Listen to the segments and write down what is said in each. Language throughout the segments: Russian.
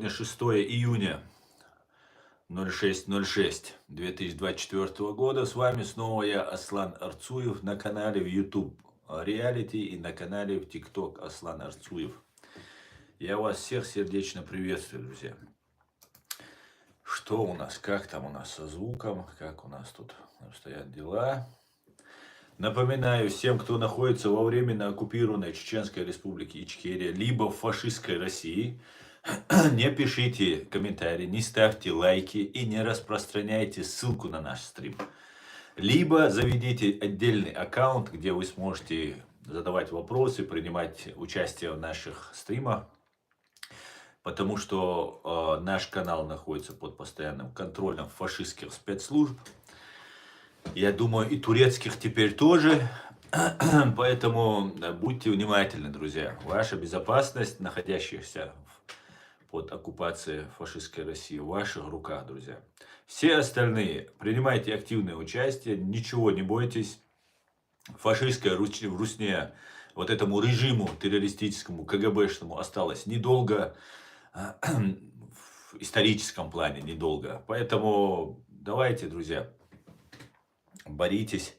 Сегодня 6 июня 06.06.2024 года. С вами снова я, Аслан Арцуев, на канале в YouTube Реалити и на канале в TikTok Аслан Арцуев. Я вас всех сердечно приветствую, друзья. Что у нас, как там у нас со звуком, как у нас тут обстоят дела? Напоминаю всем, кто находится во временно оккупированной Чеченской Республике Ичкерия, либо в фашистской России, не пишите комментарии, не ставьте лайки и не распространяйте ссылку на наш стрим. Либо заведите отдельный аккаунт, где вы сможете задавать вопросы, принимать участие в наших стримах. Потому что наш канал находится под постоянным контролем фашистских спецслужб. Я думаю, и турецких теперь тоже. Поэтому будьте внимательны, друзья. Ваша безопасность, находящихся под оккупацией фашистской России, в ваших руках, друзья. Все остальные, принимайте активное участие, ничего не бойтесь. Фашистская русня, вот этому режиму террористическому, КГБшному осталось недолго. В историческом плане недолго. Поэтому давайте, друзья, боритесь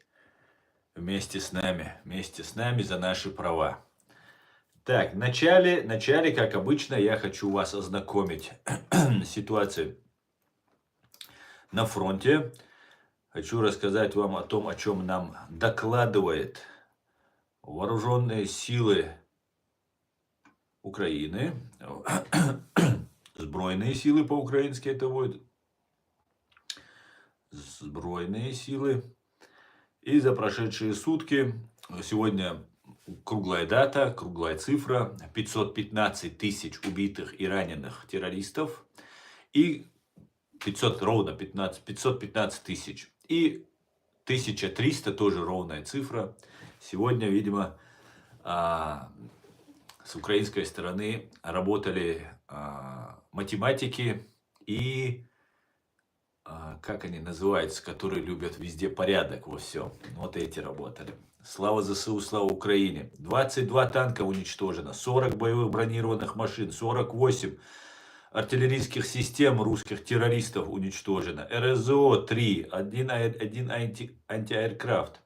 вместе с нами за наши права. Так, в начале, как обычно, я хочу вас ознакомить с ситуацией на фронте. Хочу рассказать вам о том, о чем нам докладывает вооруженные силы Украины. Збройные силы по-украински это будет. Збройные силы. И за прошедшие сутки, сегодня круглая дата, круглая цифра, 515 тысяч убитых и раненых террористов. И 515 тысяч. И 1300, тоже ровная цифра. Сегодня, видимо, с украинской стороны работали математики и, как они называются, которые любят везде порядок во всем. Вот эти работали. Слава ЗСУ, слава Украине. 22 танка уничтожено, 40 боевых бронированных машин, 48 артиллерийских систем русских террористов уничтожено, РСЗО-3, 1 антиаэркрафт,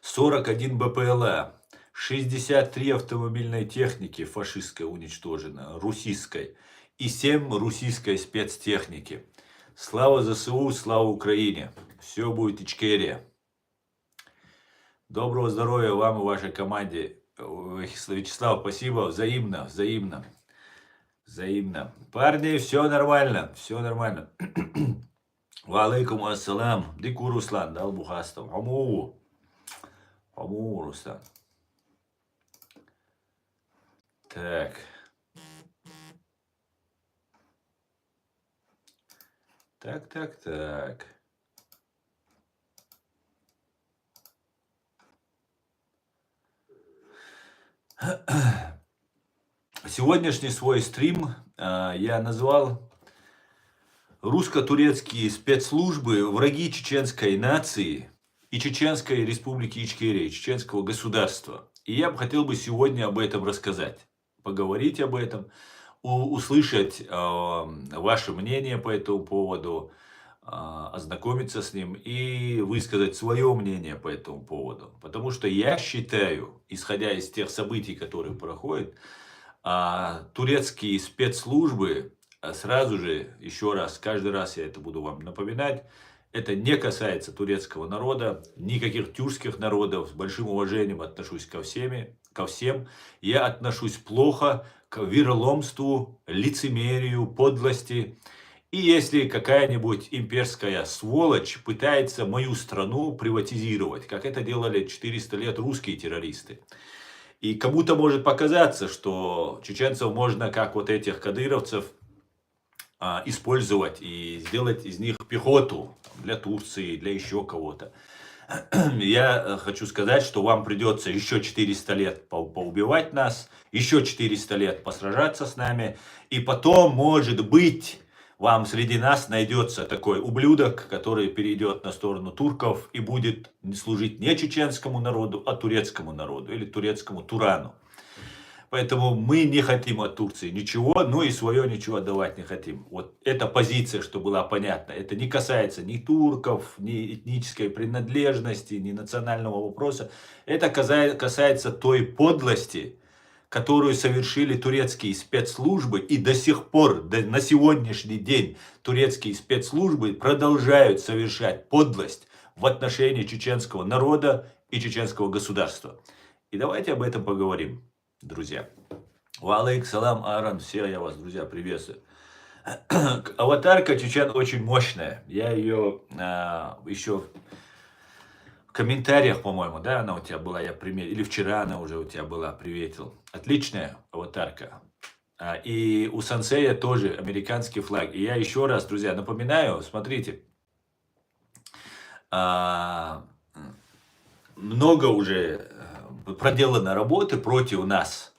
41 БПЛА, 63 автомобильной техники фашистской уничтожено, русской, и 7 русской спецтехники. Слава ЗСУ, слава Украине. Все будет Ичкерия. Доброго здоровья вам и вашей команде. Вячеслав, спасибо. Взаимно. Парни, все нормально. Ва алейкум ассалам. Дику Руслан, дал Бухастов. Аму, Руслан. Так. Сегодняшний свой стрим я назвал «Русско-турецкие спецслужбы, враги чеченской нации и Чеченской Республики Ичкерия, чеченского государства». И я бы хотел сегодня об этом рассказать, поговорить об этом, услышать ваше мнение по этому поводу, ознакомиться с ним и высказать свое мнение по этому поводу. Потому что я считаю, исходя из тех событий, которые проходят, турецкие спецслужбы, сразу же, еще раз, каждый раз я это буду вам напоминать, это не касается турецкого народа, никаких тюркских народов. С большим уважением отношусь ко всем. Я отношусь плохо к вероломству, лицемерию, подлости. И если какая-нибудь имперская сволочь пытается мою страну приватизировать, как это делали 400 лет русские террористы. И кому-то может показаться, что чеченцев можно, как вот этих кадыровцев, использовать и сделать из них пехоту для Турции, для еще кого-то. Я хочу сказать, что вам придется еще 400 лет поубивать нас, еще 400 лет посражаться с нами, и потом, может быть, вам среди нас найдется такой ублюдок, который перейдет на сторону турков и будет служить не чеченскому народу, а турецкому народу или турецкому Турану. Поэтому мы не хотим от Турции ничего, но и свое ничего отдавать не хотим. Вот эта позиция, что была понятна, это не касается ни турков, ни этнической принадлежности, ни национального вопроса. Это касается той подлости, которую совершили турецкие спецслужбы, и до сих пор, на сегодняшний день, турецкие спецслужбы продолжают совершать подлость в отношении чеченского народа и чеченского государства. И давайте об этом поговорим, друзья. Валейк салам, Аран, все, я вас, друзья, приветствую. Аватарка чечен очень мощная. Я ее еще в комментариях, по-моему, да, она у тебя была, я приметил, или вчера она уже у тебя была, приветил. Отличная аватарка. И у Сансея тоже американский флаг. И я еще раз, друзья, напоминаю, смотрите, много уже проделано работы против нас.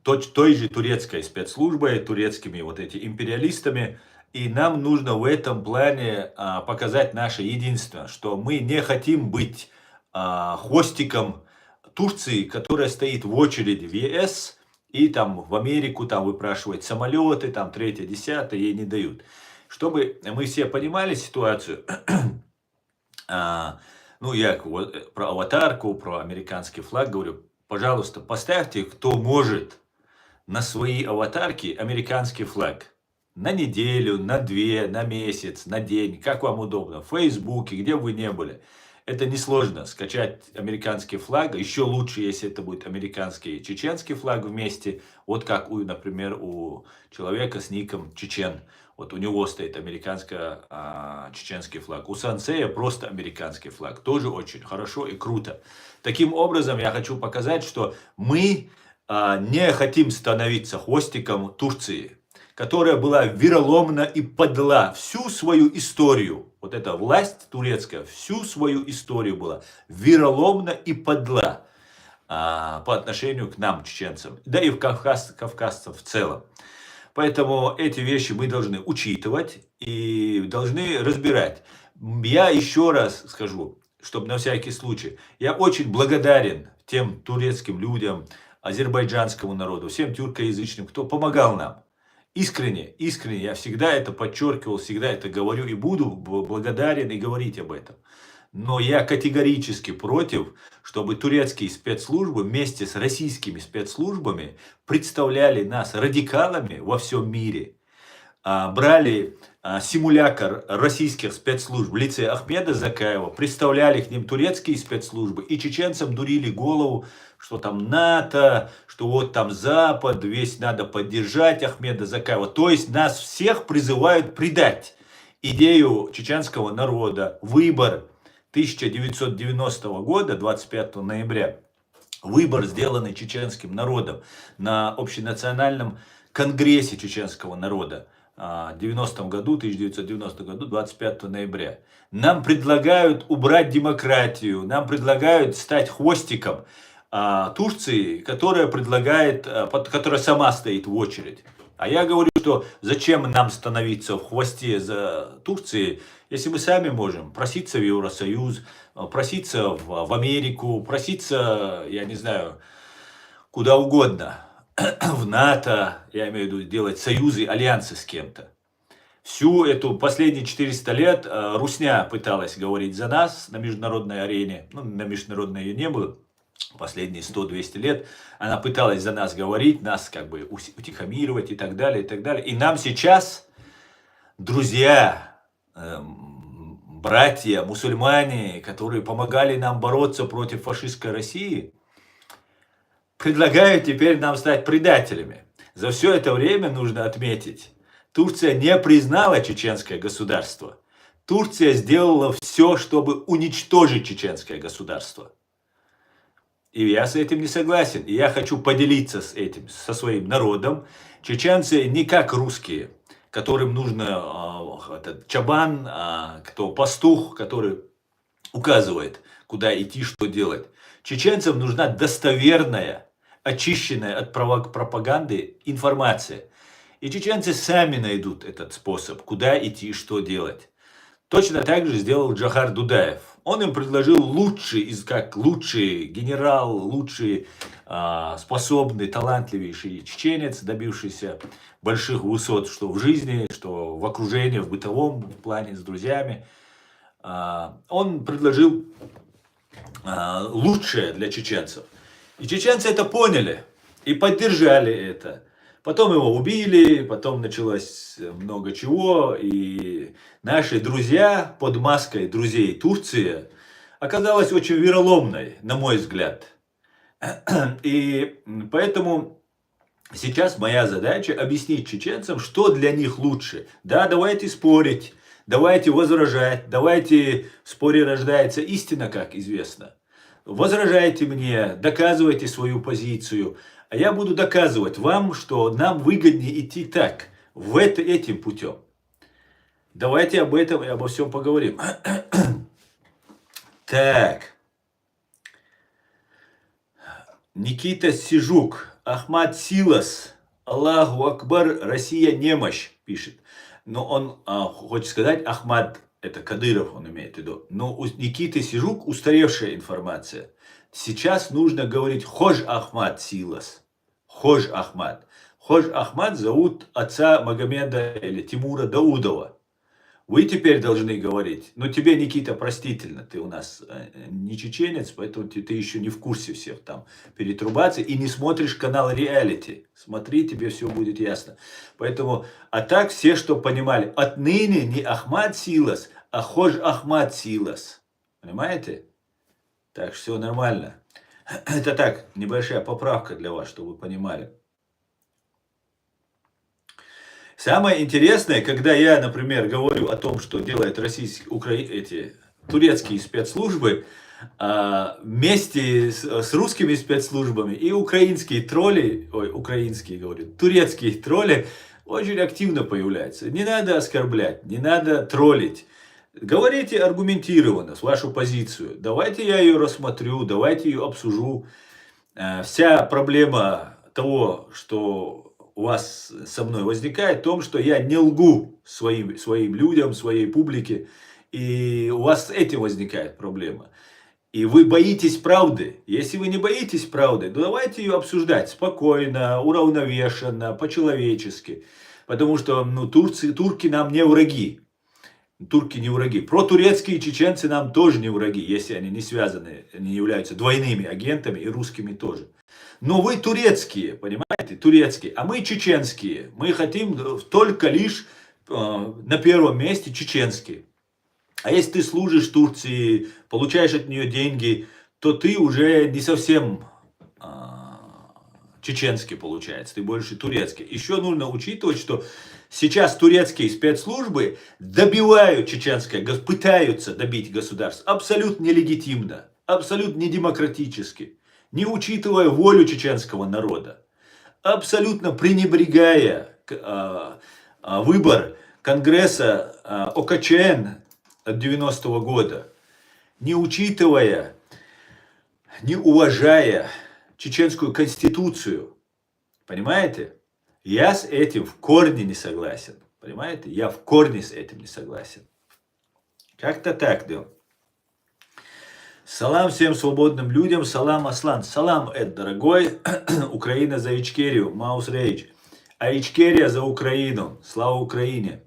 Той же турецкой спецслужбой, турецкими вот этими империалистами. И нам нужно в этом плане показать наше единство, что мы не хотим быть хвостиком Турции, которая стоит в очереди в ЕС, и там в Америку там выпрашивать самолеты, там 3-10, ей не дают. Чтобы мы все понимали ситуацию, ну я про аватарку, про американский флаг говорю, пожалуйста, поставьте, кто может, на свои аватарки американский флаг. На неделю, на 2, на месяц, на день, как вам удобно. В Фейсбуке, где бы вы не были. Это несложно, скачать американский флаг. Еще лучше, если это будет американский и чеченский флаг вместе. Вот как, например, у человека с ником Чечен. Вот у него стоит американско-чеченский флаг. У Сансея просто американский флаг. Тоже очень хорошо и круто. Таким образом, я хочу показать, что мы не хотим становиться хвостиком Турции, которая была вероломна и подла всю свою историю. Вот эта власть турецкая всю свою историю была вероломна и подла по отношению к нам, чеченцам, да и в кавказцам в целом. Поэтому эти вещи мы должны учитывать и должны разбирать. Я еще раз скажу, чтобы на всякий случай, я очень благодарен тем турецким людям, азербайджанскому народу, всем тюркоязычным, кто помогал нам. Искренне, я всегда это подчеркивал, всегда это говорю и буду благодарен и говорить об этом. Но я категорически против, чтобы турецкие спецслужбы вместе с российскими спецслужбами представляли нас радикалами во всем мире. Брали симулятор российских спецслужб в лице Ахмеда Закаева, представляли к ним турецкие спецслужбы и чеченцам дурили голову, что там НАТО, что вот там Запад, весь надо поддержать Ахмеда Закаева. То есть нас всех призывают предать идею чеченского народа. Выбор 1990 года, 25 ноября, выбор, сделанный чеченским народом на общенациональном конгрессе чеченского народа. В 1990 году, 25 ноября. Нам предлагают убрать демократию, нам предлагают стать хвостиком Турции, которая сама стоит в очередь. А я говорю, что зачем нам становиться в хвосте за Турцией, если мы сами можем проситься в Евросоюз, проситься в Америку, проситься, я не знаю, куда угодно. В НАТО, я имею в виду, делать союзы, альянсы с кем-то. Всю эту последние 400 лет русня пыталась говорить за нас на международной арене. Ну, на международной ее не было. Последние 100-200 лет она пыталась за нас говорить, нас как бы утихомировать и так далее, и так далее. И нам сейчас, друзья, братья, мусульмане, которые помогали нам бороться против фашистской России, предлагают теперь нам стать предателями. За все это время, нужно отметить, Турция не признала чеченское государство. Турция сделала все, чтобы уничтожить чеченское государство. И я с этим не согласен. И я хочу поделиться с этим, со своим народом. Чеченцы не как русские, которым нужно этот чабан, кто пастух, который указывает, куда идти, что делать. Чеченцам нужна достоверная, очищенная от пропаганды информация. И чеченцы сами найдут этот способ, куда идти, что делать. Точно так же сделал Джохар Дудаев. Он им предложил лучший генерал, лучший способный, талантливейший чеченец, добившийся больших высот, что в жизни, что в окружении, в бытовом плане, с друзьями. Он предложил лучшее для чеченцев. И чеченцы это поняли и поддержали это. Потом его убили, потом началось много чего. И наши друзья под маской друзей Турции оказалась очень вероломной, на мой взгляд. И поэтому сейчас моя задача объяснить чеченцам, что для них лучше. Да, давайте спорить, давайте возражать, давайте в споре рождается истина, как известно. Возражайте мне, доказывайте свою позицию, а я буду доказывать вам, что нам выгоднее идти так, этим путем. Давайте об этом и обо всем поговорим. Так. Никита Сижук, Ахмад Силас, Аллаху Акбар, Россия немощь, пишет. Но он хочет сказать, Ахмад, это Кадыров он имеет в виду. Но у Никиты Сижук устаревшая информация. Сейчас нужно говорить Хож Ахмад Силас. Хож Ахмад. Хож Ахмад зовут отца Магомеда или Тимура Даудова. Вы теперь должны говорить, но тебе, Никита, простительно, ты у нас не чеченец, поэтому ты еще не в курсе всех там перетрубаций и не смотришь канал реалити. Смотри, тебе все будет ясно. Поэтому, а так все, что понимали, отныне не Ахмад Силас, а Хож Ахмад Силас. Понимаете? Так, все нормально. Это так, небольшая поправка для вас, чтобы вы понимали. Самое интересное, когда я, например, говорю о том, что делают турецкие спецслужбы, вместе с русскими спецслужбами и украинские тролли, турецкие тролли очень активно появляются. Не надо оскорблять, не надо троллить. Говорите аргументированно вашу позицию. Давайте я ее рассмотрю, давайте ее обсужу. Вся проблема того, что у вас со мной возникает, в том, что я не лгу своим людям, своей публике. И у вас с этим возникает проблема. И вы боитесь правды. Если вы не боитесь правды, то давайте ее обсуждать спокойно, уравновешенно, по-человечески. Потому что турки нам не враги. Турки не враги. Протурецкие чеченцы нам тоже не враги, если они не связаны, не являются двойными агентами и русскими тоже. Но вы турецкие, понимаете, турецкие, а мы чеченские. Мы хотим только лишь на первом месте чеченские. А если ты служишь Турции, получаешь от нее деньги, то ты уже не совсем чеченский получается, ты больше турецкий. Еще нужно учитывать, что сейчас турецкие спецслужбы добивают чеченское, пытаются добить государство абсолютно нелегитимно, абсолютно недемократически, не учитывая волю чеченского народа, абсолютно пренебрегая выбор Конгресса ОКЧН от 90-го года, не учитывая, не уважая чеченскую конституцию. Понимаете? Я с этим в корне не согласен. Понимаете? Я в корне с этим не согласен. Как-то так, да. Салам всем свободным людям, салам Аслан. Салам, Эд, дорогой. Украина за Ичкерию, Маус Рейдж. А Ичкерия за Украину. Слава Украине.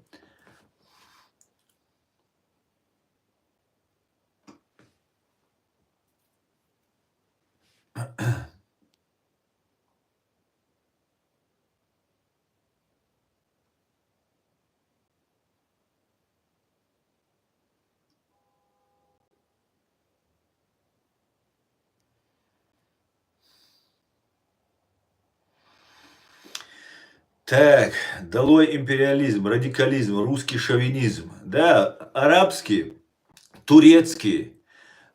Так, долой империализм, радикализм, русский шовинизм, да, арабский, турецкий,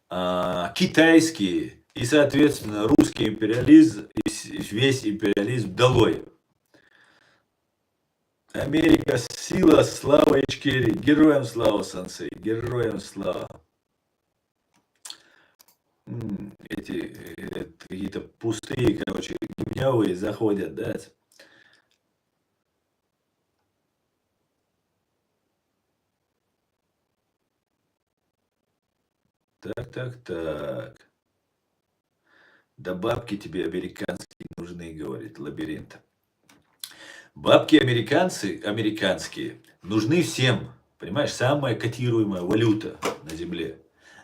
китайский и, соответственно, русский империализм и весь империализм долой. Америка, сила, слава Ичкерии, героям слава, сенсей, героям слава. Эти какие-то пустые, короче, гневые заходят, да. Так. Да бабки тебе американские нужны, говорит Лабиринт. Бабки американские нужны всем. Понимаешь, самая котируемая валюта на земле.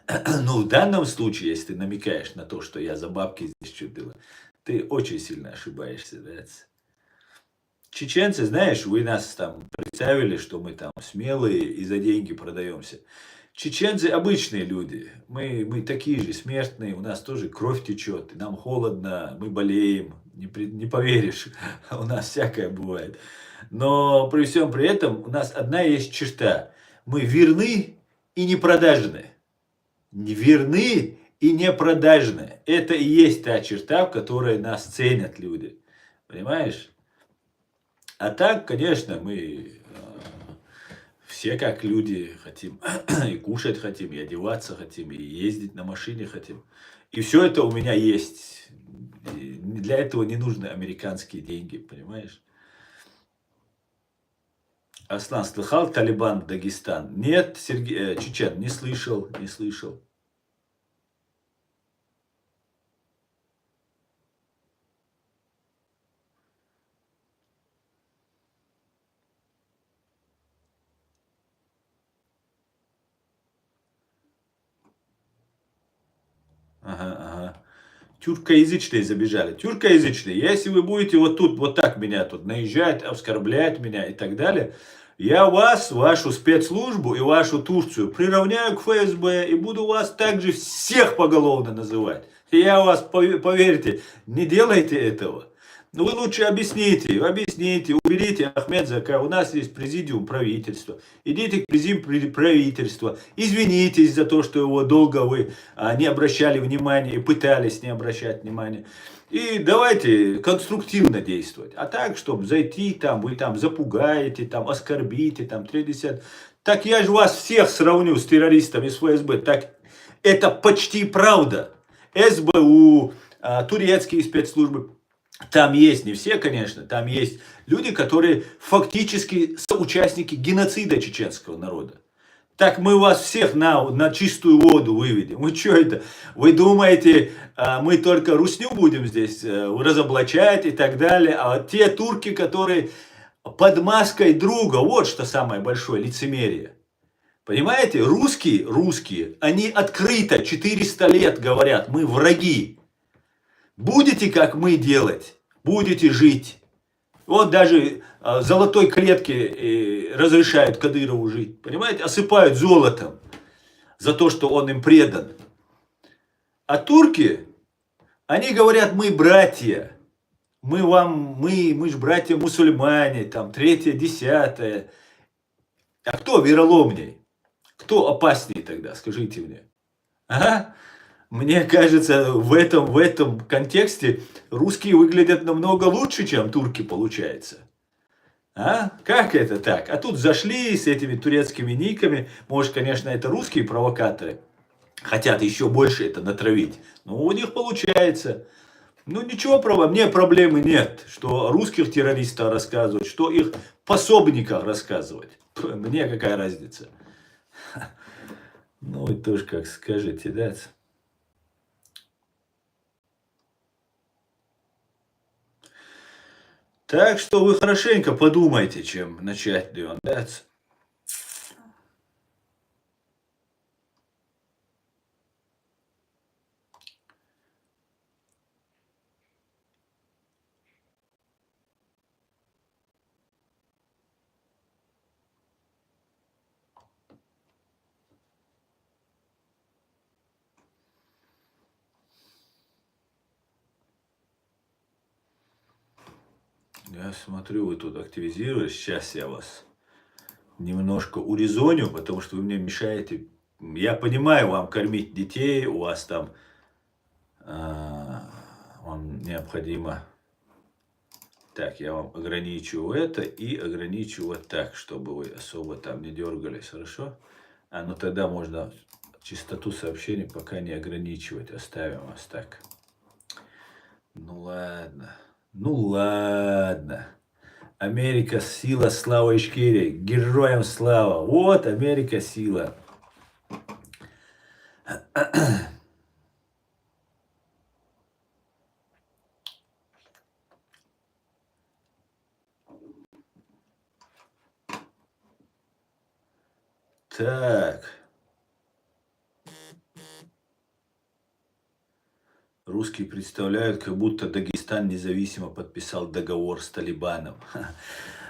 Но в данном случае, если ты намекаешь на то, что я за бабки здесь что делаю, ты очень сильно ошибаешься, да? Чеченцы, знаешь, вы нас там представили, что мы там смелые и за деньги продаемся. Чеченцы обычные люди. Мы такие же смертные, у нас тоже кровь течет, и нам холодно, мы болеем. Не поверишь, у нас всякое бывает. Но при всем при этом у нас одна есть черта. Мы верны и не продажны. Верны и не продажны. Это и есть та черта, в которой нас ценят люди. Понимаешь? А так, конечно, мы все как люди хотим и кушать хотим, и одеваться хотим, и ездить на машине хотим. И все это у меня есть. И для этого не нужны американские деньги, понимаешь? Аслан, слыхал Талибан Дагестан? Нет, Сергей, Чечен, не слышал. Ага. Тюркоязычные забежали. Тюркоязычные, если вы будете вот тут, вот так меня тут наезжать, оскорблять меня и так далее, я вас, вашу спецслужбу и вашу Турцию приравняю к ФСБ и буду вас также всех поголовно называть. Я вас, поверьте, не делайте этого. Ну вы лучше объясните, уберите Ахмедзака, у нас есть президиум правительства. Идите к президиуму правительства, извинитесь за то, что его долго вы не обращали внимания и пытались не обращать внимания. И давайте конструктивно действовать. А так, чтобы зайти там, вы там запугаете, там оскорбите, там 30. Так я же вас всех сравню с террористами из ФСБ. Так это почти правда. СБУ, турецкие спецслужбы. Там есть, не все, конечно, там есть люди, которые фактически соучастники геноцида чеченского народа. Так мы вас всех на чистую воду выведем. Вы что это? Вы думаете, мы только русню будем здесь разоблачать и так далее? А те турки, которые под маской друга, вот что самое большое лицемерие. Понимаете, русские, они открыто 400 лет говорят, мы враги. Будете, как мы, делать, будете жить. Вот даже в золотой клетке разрешают Кадырову жить. Понимаете, осыпают золотом за то, что он им предан. А турки, они говорят, мы братья. Мы же братья-мусульмане, там, 3-е, 10-е. А кто вероломней? Кто опаснее тогда, скажите мне? Ага. Мне кажется, в этом контексте русские выглядят намного лучше, чем турки, получается. А? Как это так? А тут зашли с этими турецкими никами. Может, конечно, это русские провокаторы. Хотят еще больше это натравить. Но у них получается. Ну ничего, мне проблемы нет, что о русских террористах рассказывать, что их пособниках рассказывать. Мне какая разница? Ну и тоже как скажете, да? Так что вы хорошенько подумайте, чем начать, Леон, да? Я смотрю, вы тут активизировались. Сейчас я вас немножко урезоню, потому что вы мне мешаете. Я понимаю, вам кормить детей, у вас там вам необходимо. Так, я вам ограничу это и ограничу вот так, чтобы вы особо там не дергались, хорошо? Ну тогда можно частоту сообщений пока не ограничивать, оставим вас так. Ну ладно. Америка сила, слава Ичкерии, героям слава. Вот Америка сила. Так. Русские представляют, как будто Дагестан независимо подписал договор с Талибаном.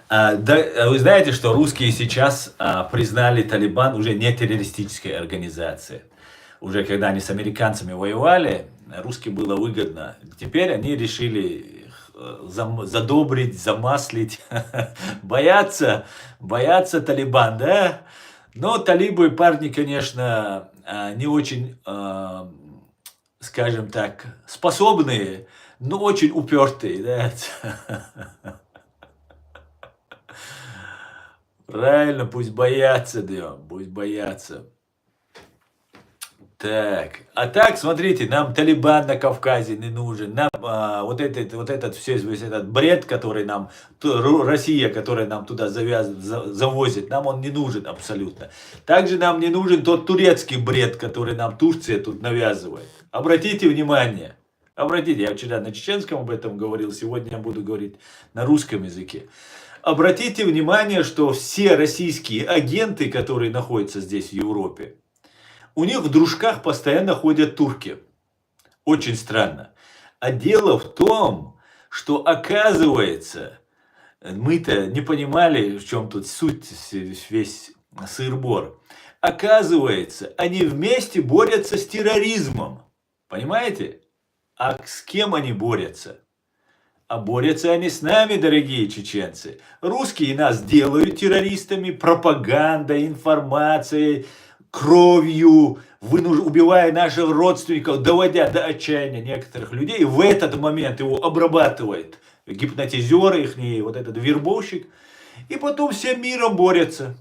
Вы знаете, что русские сейчас признали Талибан уже не террористической организацией. Уже когда они с американцами воевали, русским было выгодно. Теперь они решили их, задобрить, замаслить, боятся Талибан, да? Но талибы парни, конечно, не очень, скажем так, способные, но очень упертые, да? Правильно, пусть боятся, да, пусть боятся. Так, а так, смотрите, нам Талибан на Кавказе не нужен, нам вот этот весь этот бред, который нам, Россия, которая нам туда завозит, нам он не нужен абсолютно. Также нам не нужен тот турецкий бред, который нам Турция тут навязывает. Обратите внимание, я вчера на чеченском об этом говорил, сегодня я буду говорить на русском языке. Обратите внимание, что все российские агенты, которые находятся здесь в Европе, у них в дружках постоянно ходят турки. Очень странно. А дело в том, что оказывается, мы-то не понимали, в чем тут суть, весь сыр-бор. Оказывается, они вместе борются с терроризмом. Понимаете? А с кем они борются? А борются они с нами, дорогие чеченцы. Русские нас делают террористами, пропагандой, информацией, кровью, убивая наших родственников, доводя до отчаяния некоторых людей. В этот момент его обрабатывает гипнотизер их, вот этот вербовщик. И потом всем миром борются.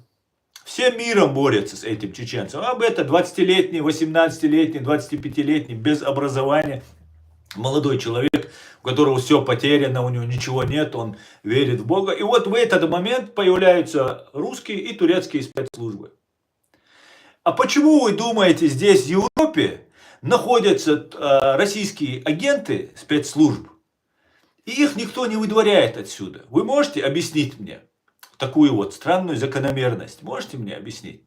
Всем миром борются с этим чеченцем. Об этом 20-летний, 18-летний, 25-летний, без образования, молодой человек, у которого все потеряно, у него ничего нет, он верит в Бога. И вот в этот момент появляются русские и турецкие спецслужбы. А почему вы думаете, здесь в Европе находятся российские агенты спецслужб, и их никто не выдворяет отсюда? Вы можете объяснить мне такую вот странную закономерность? Можете мне объяснить?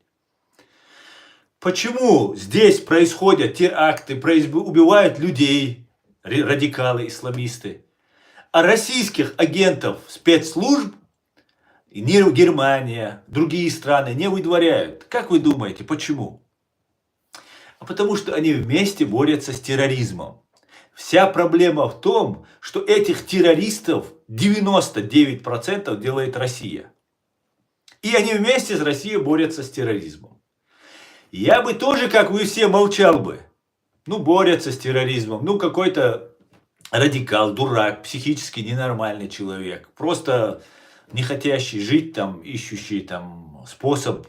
Почему здесь происходят теракты, убивают людей, радикалы, исламисты, а российских агентов спецслужб Германия, другие страны не выдворяют? Как вы думаете, почему? А потому что они вместе борются с терроризмом. Вся проблема в том, что этих террористов 99% делает Россия. И они вместе с Россией борются с терроризмом. Я бы тоже, как вы все, молчал бы. Ну, борются с терроризмом. Ну, какой-то радикал, дурак, психически ненормальный человек. Просто не хотящий жить там, ищущий там способ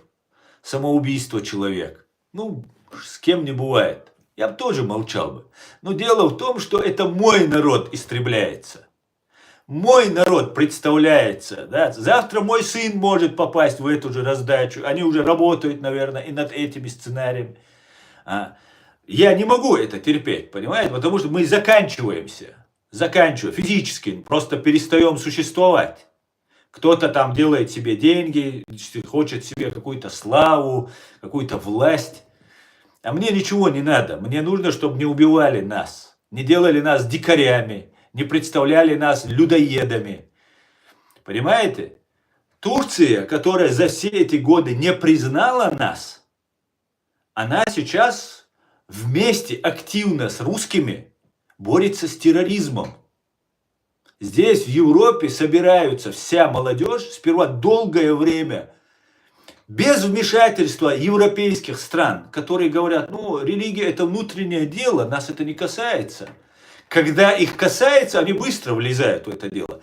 самоубийства человек. Ну, с кем не бывает. Я бы тоже молчал бы. Но дело в том, что это мой народ истребляется. Мой народ представляется. Да? Завтра мой сын может попасть в эту же раздачу. Они уже работают, наверное, и над этими сценариями. Я не могу это терпеть, понимаете? Потому что мы заканчиваемся. Физически. Просто перестаем существовать. Кто-то там делает себе деньги, хочет себе какую-то славу, какую-то власть. А мне ничего не надо. Мне нужно, чтобы не убивали нас, не делали нас дикарями, не представляли нас людоедами. Понимаете? Турция, которая за все эти годы не признала нас, она сейчас вместе активно с русскими борется с терроризмом. Здесь, в Европе, собираются вся молодежь, сперва долгое время, без вмешательства европейских стран, которые говорят, ну, религия это внутреннее дело, нас это не касается. Когда их касается, они быстро влезают в это дело.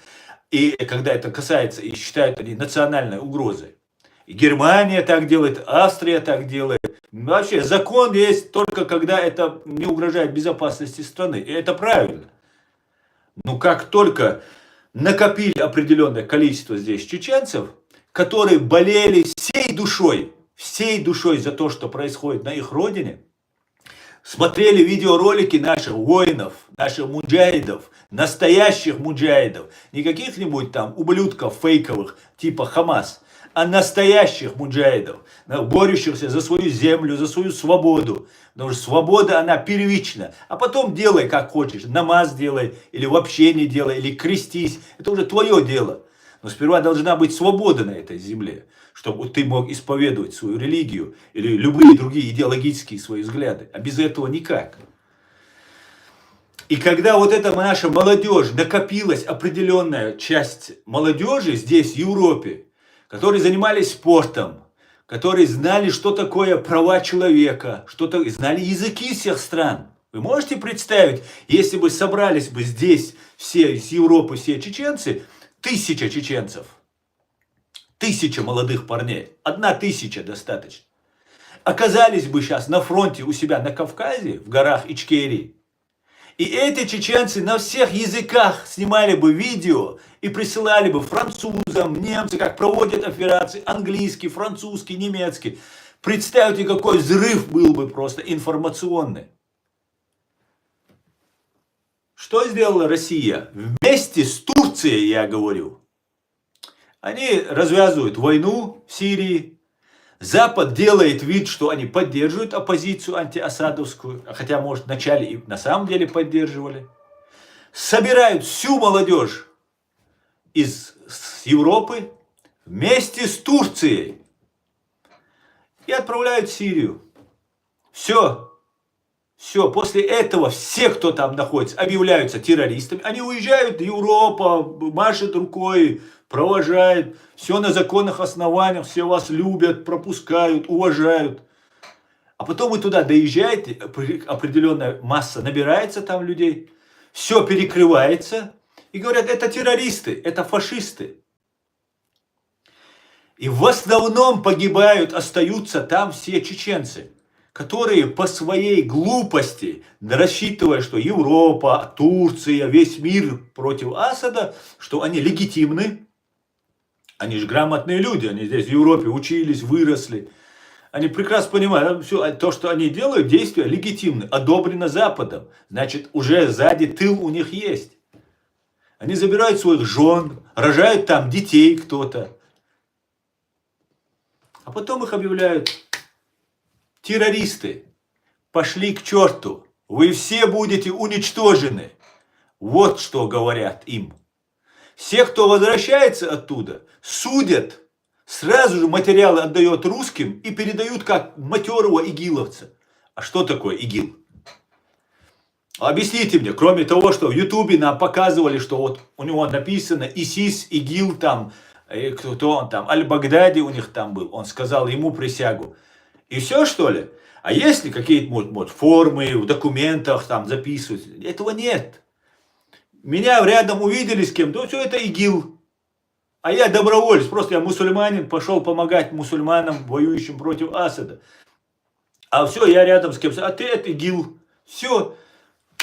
И когда это касается, и считают они национальной угрозой. И Германия так делает, Австрия так делает. Вообще, закон есть только когда это не угрожает безопасности страны. И это правильно. Но как только накопили определенное количество здесь чеченцев, которые болели всей душой за то, что происходит на их родине, смотрели видеоролики наших воинов, наших муджахидов, настоящих муджахидов, не каких-нибудь там ублюдков фейковых, типа Хамас, а настоящих муджахидов, борющихся за свою землю, за свою свободу. Потому что свобода, она первична. А потом делай как хочешь. Намаз делай, или вообще не делай, или крестись. Это уже твое дело. Но сперва должна быть свобода на этой земле, чтобы ты мог исповедовать свою религию или любые другие идеологические свои взгляды. А без этого никак. И когда вот эта наша молодежь, накопилась определенная часть молодежи здесь, в Европе, которые занимались спортом, которые знали, что такое права человека, знали языки всех стран. Вы можете представить, если бы собрались бы здесь все из Европы, все чеченцы, 1000 чеченцев, 1000 молодых парней, 1000 достаточно, оказались бы сейчас на фронте у себя на Кавказе, в горах Ичкерии, и эти чеченцы на всех языках снимали бы видео и присылали бы французам, немцам, как проводят операции, английский, французский, немецкий. Представьте, какой взрыв был бы просто информационный. Что сделала Россия? Вместе с Турцией, я говорю. Они развязывают войну в Сирии. Запад делает вид, что они поддерживают оппозицию антиасадовскую, хотя, может, вначале и на самом деле поддерживали. Собирают всю молодежь из Европы вместе с Турцией и отправляют в Сирию. Все. Все, после этого все, кто там находится, объявляются террористами. Они уезжают, Европа машет рукой, провожает. Все на законных основаниях, все вас любят, пропускают, уважают. А потом вы туда доезжаете, определенная масса набирается там людей, все перекрывается. И говорят, это террористы, это фашисты. И в основном погибают, остаются там все чеченцы, которые по своей глупости, рассчитывая, что Европа, Турция, весь мир против Асада, что они легитимны. Они же грамотные люди, они здесь в Европе учились, выросли. Они прекрасно понимают, все то, что они делают, действия легитимны, одобрено Западом. Значит, уже сзади тыл у них есть. Они забирают своих жен, рожают там детей кто-то. А потом их объявляют: террористы, пошли к черту, вы все будете уничтожены. Вот что говорят им. Все, кто возвращается оттуда, судят, сразу же материалы отдают русским и передают как матерого игиловца. А что такое ИГИЛ? Объясните мне, кроме того, что в Ютубе нам показывали, что вот у него написано ИСИС, ИГИЛ там, кто он там, Аль-Багдади у них там был, он сказал ему присягу. И все, что ли? А если какие-то, может, формы в документах там записываются? Этого нет. Меня рядом увидели с кем-то, все это ИГИЛ. А я доброволец, просто я мусульманин, пошел помогать мусульманам, воюющим против Асада. А все, я рядом с кем-то, а ты это ИГИЛ. Все,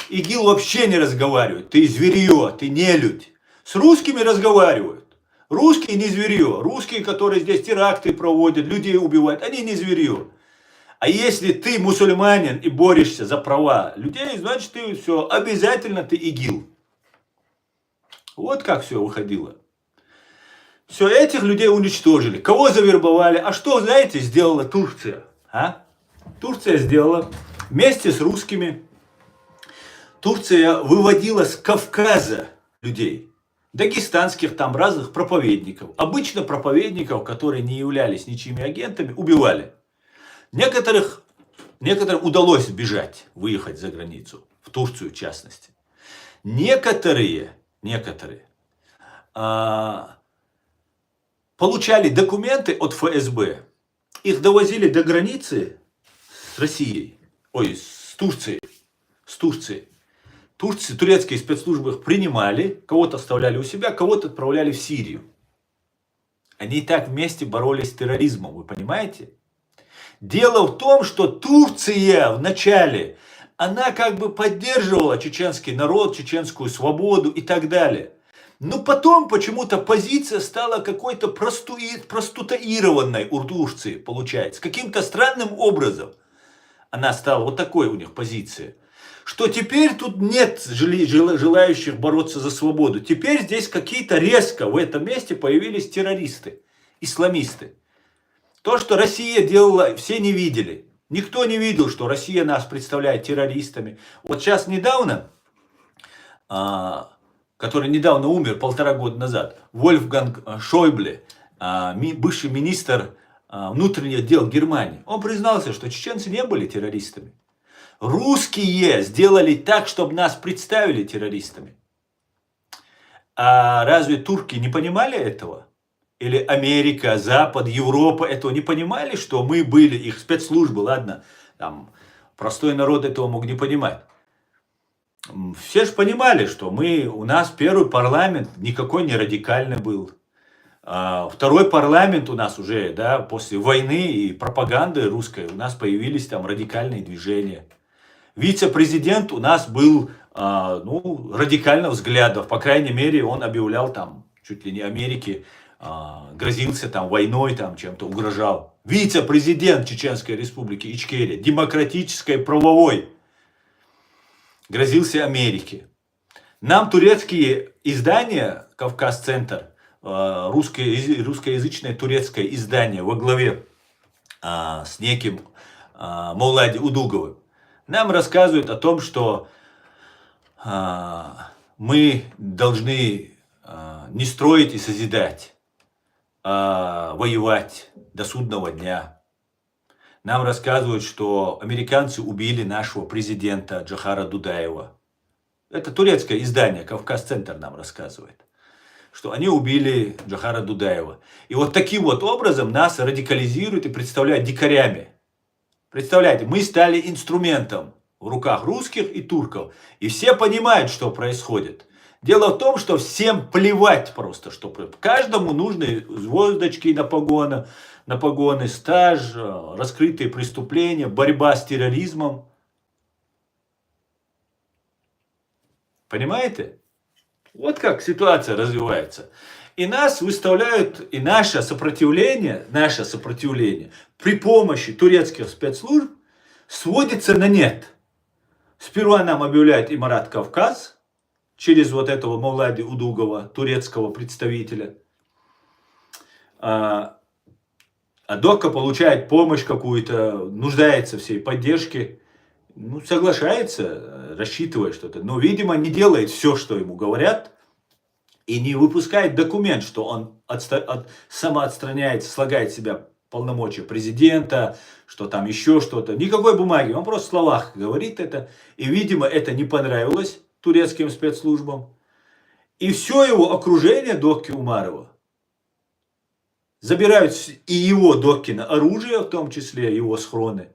ИГИЛ вообще не разговаривает. Ты зверье, ты нелюдь. С русскими разговаривают. Русские не зверье. Русские, которые здесь теракты проводят, людей убивают, они не зверье. А если ты мусульманин и борешься за права людей, значит ты все, обязательно ты ИГИЛ. Вот как все выходило. Все, этих людей уничтожили. Кого завербовали? А что, знаете, сделала Турция? А? Турция сделала вместе с русскими. Турция выводила с Кавказа людей. Дагестанских там разных проповедников. Обычно проповедников, которые не являлись ничьими агентами, убивали. Некоторым удалось бежать, выехать за границу. В Турцию в частности. Некоторые получали документы от ФСБ. Их довозили до границы с Россией. Ой, с Турцией. Турецкие спецслужбы их принимали, кого-то оставляли у себя, кого-то отправляли в Сирию. Они и так вместе боролись с терроризмом, вы понимаете? Дело в том, что Турция вначале, она как бы поддерживала чеченский народ, чеченскую свободу и так далее. Но потом почему-то позиция стала какой-то проституированной у Турции, получается, каким-то странным образом. она стала, вот такой у них позиция, что теперь тут нет желающих бороться за свободу. Теперь здесь какие-то резко в этом месте появились террористы, исламисты. То, что Россия делала, все не видели. Никто не видел, что Россия нас представляет террористами. Вот сейчас недавно, который недавно умер, 1,5 года назад, Вольфганг Шойбле, бывший министр внутренних дел Германии, он признался, что чеченцы не были террористами. Русские сделали так, чтобы нас представили террористами. А разве турки не понимали этого? Или Америка, Запад, Европа этого не понимали, что мы были, их спецслужбы, ладно, там, простой народ этого мог не понимать. Все же понимали, что у нас первый парламент никакой не радикальный был. Второй парламент у нас уже, да, после войны и пропаганды русской, у нас появились там радикальные движения. Вице-президент у нас был, радикальных взглядов. По крайней мере, он объявлял там, чуть ли не Америке, грозился там войной, там чем-то угрожал. Вице-президент Чеченской Республики Ичкерия, демократической, правовой, грозился Америке. Нам турецкие издания, Кавказ-центр, русскоязычное турецкое издание во главе с неким Мовлади Удуговым, нам рассказывают о том, что мы должны не строить и созидать, а воевать до судного дня. Нам рассказывают, что американцы убили нашего президента Джохара Дудаева. Это турецкое издание, Кавказ-центр нам рассказывает, что они убили Джохара Дудаева. И вот таким вот образом нас радикализируют и представляют дикарями. Представляете, мы стали инструментом в руках русских и турков. И все понимают, что происходит. Дело в том, что всем плевать просто, что каждому нужны звездочки на погоны, стаж, раскрытые преступления, борьба с терроризмом. Понимаете? Вот как ситуация развивается. И нас выставляют, и наше сопротивление при помощи турецких спецслужб сводится на нет. Сперва нам объявляет Имарат Кавказ через вот этого Мовлади Удугова, турецкого представителя. А Дока получает помощь какую-то, нуждается в всей поддержке. Соглашается, рассчитывая что-то. Но, видимо, не делает все, что ему говорят. И не выпускает документ, что он самоотстраняется, слагает в себя полномочия президента, что там еще что-то. Никакой бумаги, он просто в словах говорит это. И, видимо, это не понравилось турецким спецслужбам. И все его окружение Докки Умарова забирают и его Доккина оружие, в том числе его схроны.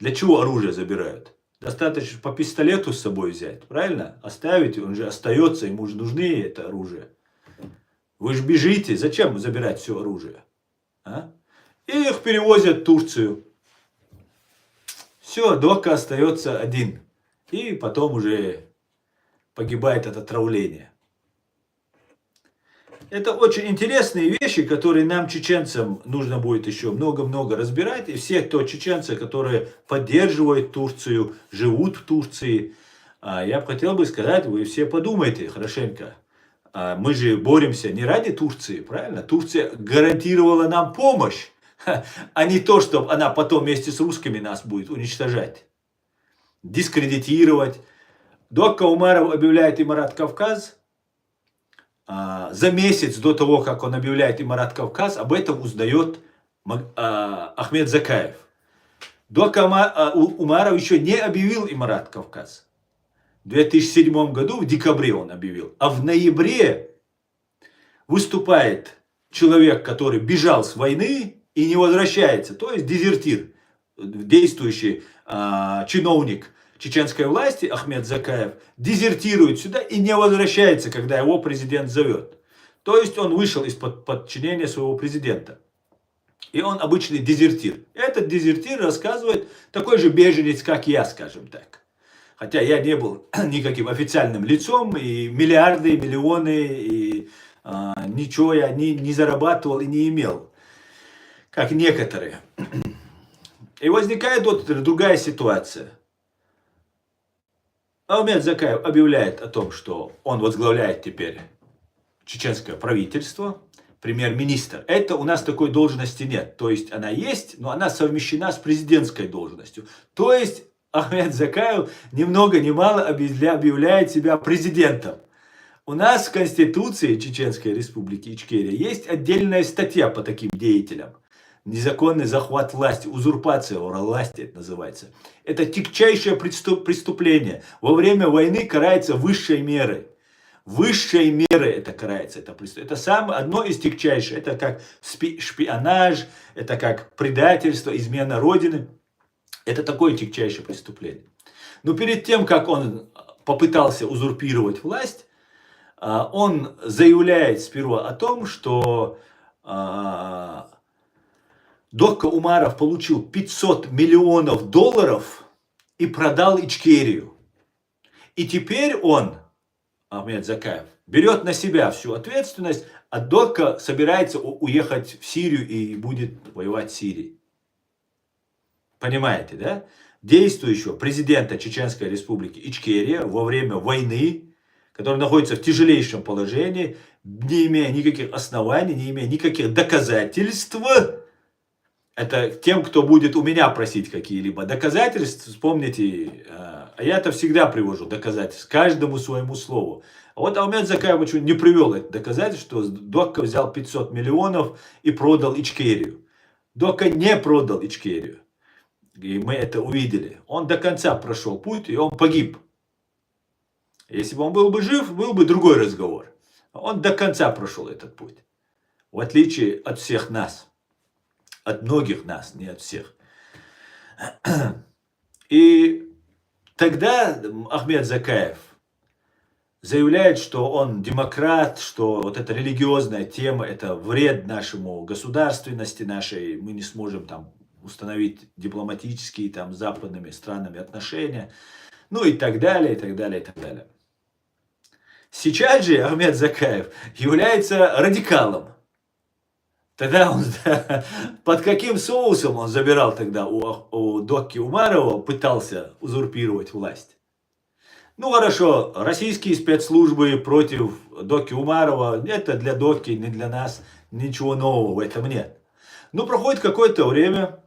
Для чего оружие забирают? Достаточно по пистолету с собой взять, правильно? Оставить, он же остается, ему же нужны это оружие. Вы же бежите, зачем забирать все оружие? И их перевозят в Турцию. Все, Докка остается один. И потом уже погибает от отравления. Это очень интересные вещи, которые нам, чеченцам, нужно будет еще много-много разбирать. И все, кто чеченцы, которые поддерживают Турцию, живут в Турции, я бы хотел сказать, вы все подумайте хорошенько. Мы же боремся не ради Турции, правильно? Турция гарантировала нам помощь, а не то, что она потом вместе с русскими нас будет уничтожать, дискредитировать. Докка Умаров объявляет Имарат Кавказ. За месяц до того, как он объявляет Имарат Кавказ, об этом узнает Ахмед Закаев. Докка Умаров еще не объявил Имарат Кавказ. В 2007 году, в декабре он объявил. А в ноябре выступает человек, который бежал с войны и не возвращается. То есть дезертир, действующий чиновник чеченской власти Ахмед Закаев дезертирует сюда и не возвращается, когда его президент зовет. То есть он вышел из-под подчинения своего президента. И он обычный дезертир. Этот дезертир рассказывает, такой же беженец, как я, скажем так. Хотя я не был никаким официальным лицом, и миллиарды, и миллионы, и ничего я не зарабатывал и не имел, как некоторые. И возникает вот другая ситуация. Ахмед Закаев объявляет о том, что он возглавляет теперь чеченское правительство, премьер-министр. Это у нас такой должности нет. То есть она есть, но она совмещена с президентской должностью. То есть Ахмед Закаев ни много ни мало объявляет себя президентом. У нас в Конституции Чеченской Республики Ичкерия есть отдельная статья по таким деятелям. Незаконный захват власти, узурпация власти это называется. Это тягчайшее преступление. Во время войны карается высшей мерой. Высшей мерой это карается. Это самое, одно из тягчайших. Это как шпионаж, это как предательство, измена Родины. Это такое тягчайшее преступление. Но перед тем, как он попытался узурпировать власть, он заявляет сперва о том, что Докка Умаров получил $500 миллионов и продал Ичкерию. И теперь он, Ахмед Закаев, берет на себя всю ответственность, а Докка собирается уехать в Сирию и будет воевать в Сирии. Понимаете, да? Действующего президента Чеченской Республики Ичкерия во время войны, который находится в тяжелейшем положении, не имея никаких оснований, не имея никаких доказательств. Это тем, кто будет у меня просить какие-либо доказательства, вспомните, а я-то всегда привожу доказательства, каждому своему слову. А вот Ахмед Закаев почему не привел это доказательство, что Докка взял 500 миллионов и продал Ичкерию. Докка не продал Ичкерию. И мы это увидели. Он до конца прошел путь, и он погиб. Если бы он был бы жив, был бы другой разговор. Он до конца прошел этот путь. В отличие от всех нас. От многих нас, не от всех. И тогда Ахмед Закаев заявляет, что он демократ, что вот эта религиозная тема, это вред нашему государственности нашей, мы не сможем там установить дипломатические там с западными странами отношения, ну и так далее, и так далее, и так далее. Сейчас же Ахмед Закаев является радикалом. Тогда он, под каким соусом он забирал тогда у Докки Умарова, пытался узурпировать власть? Ну хорошо, российские спецслужбы против Докки Умарова, это для Докки, не для нас, ничего нового в этом нет. Но проходит какое-то время,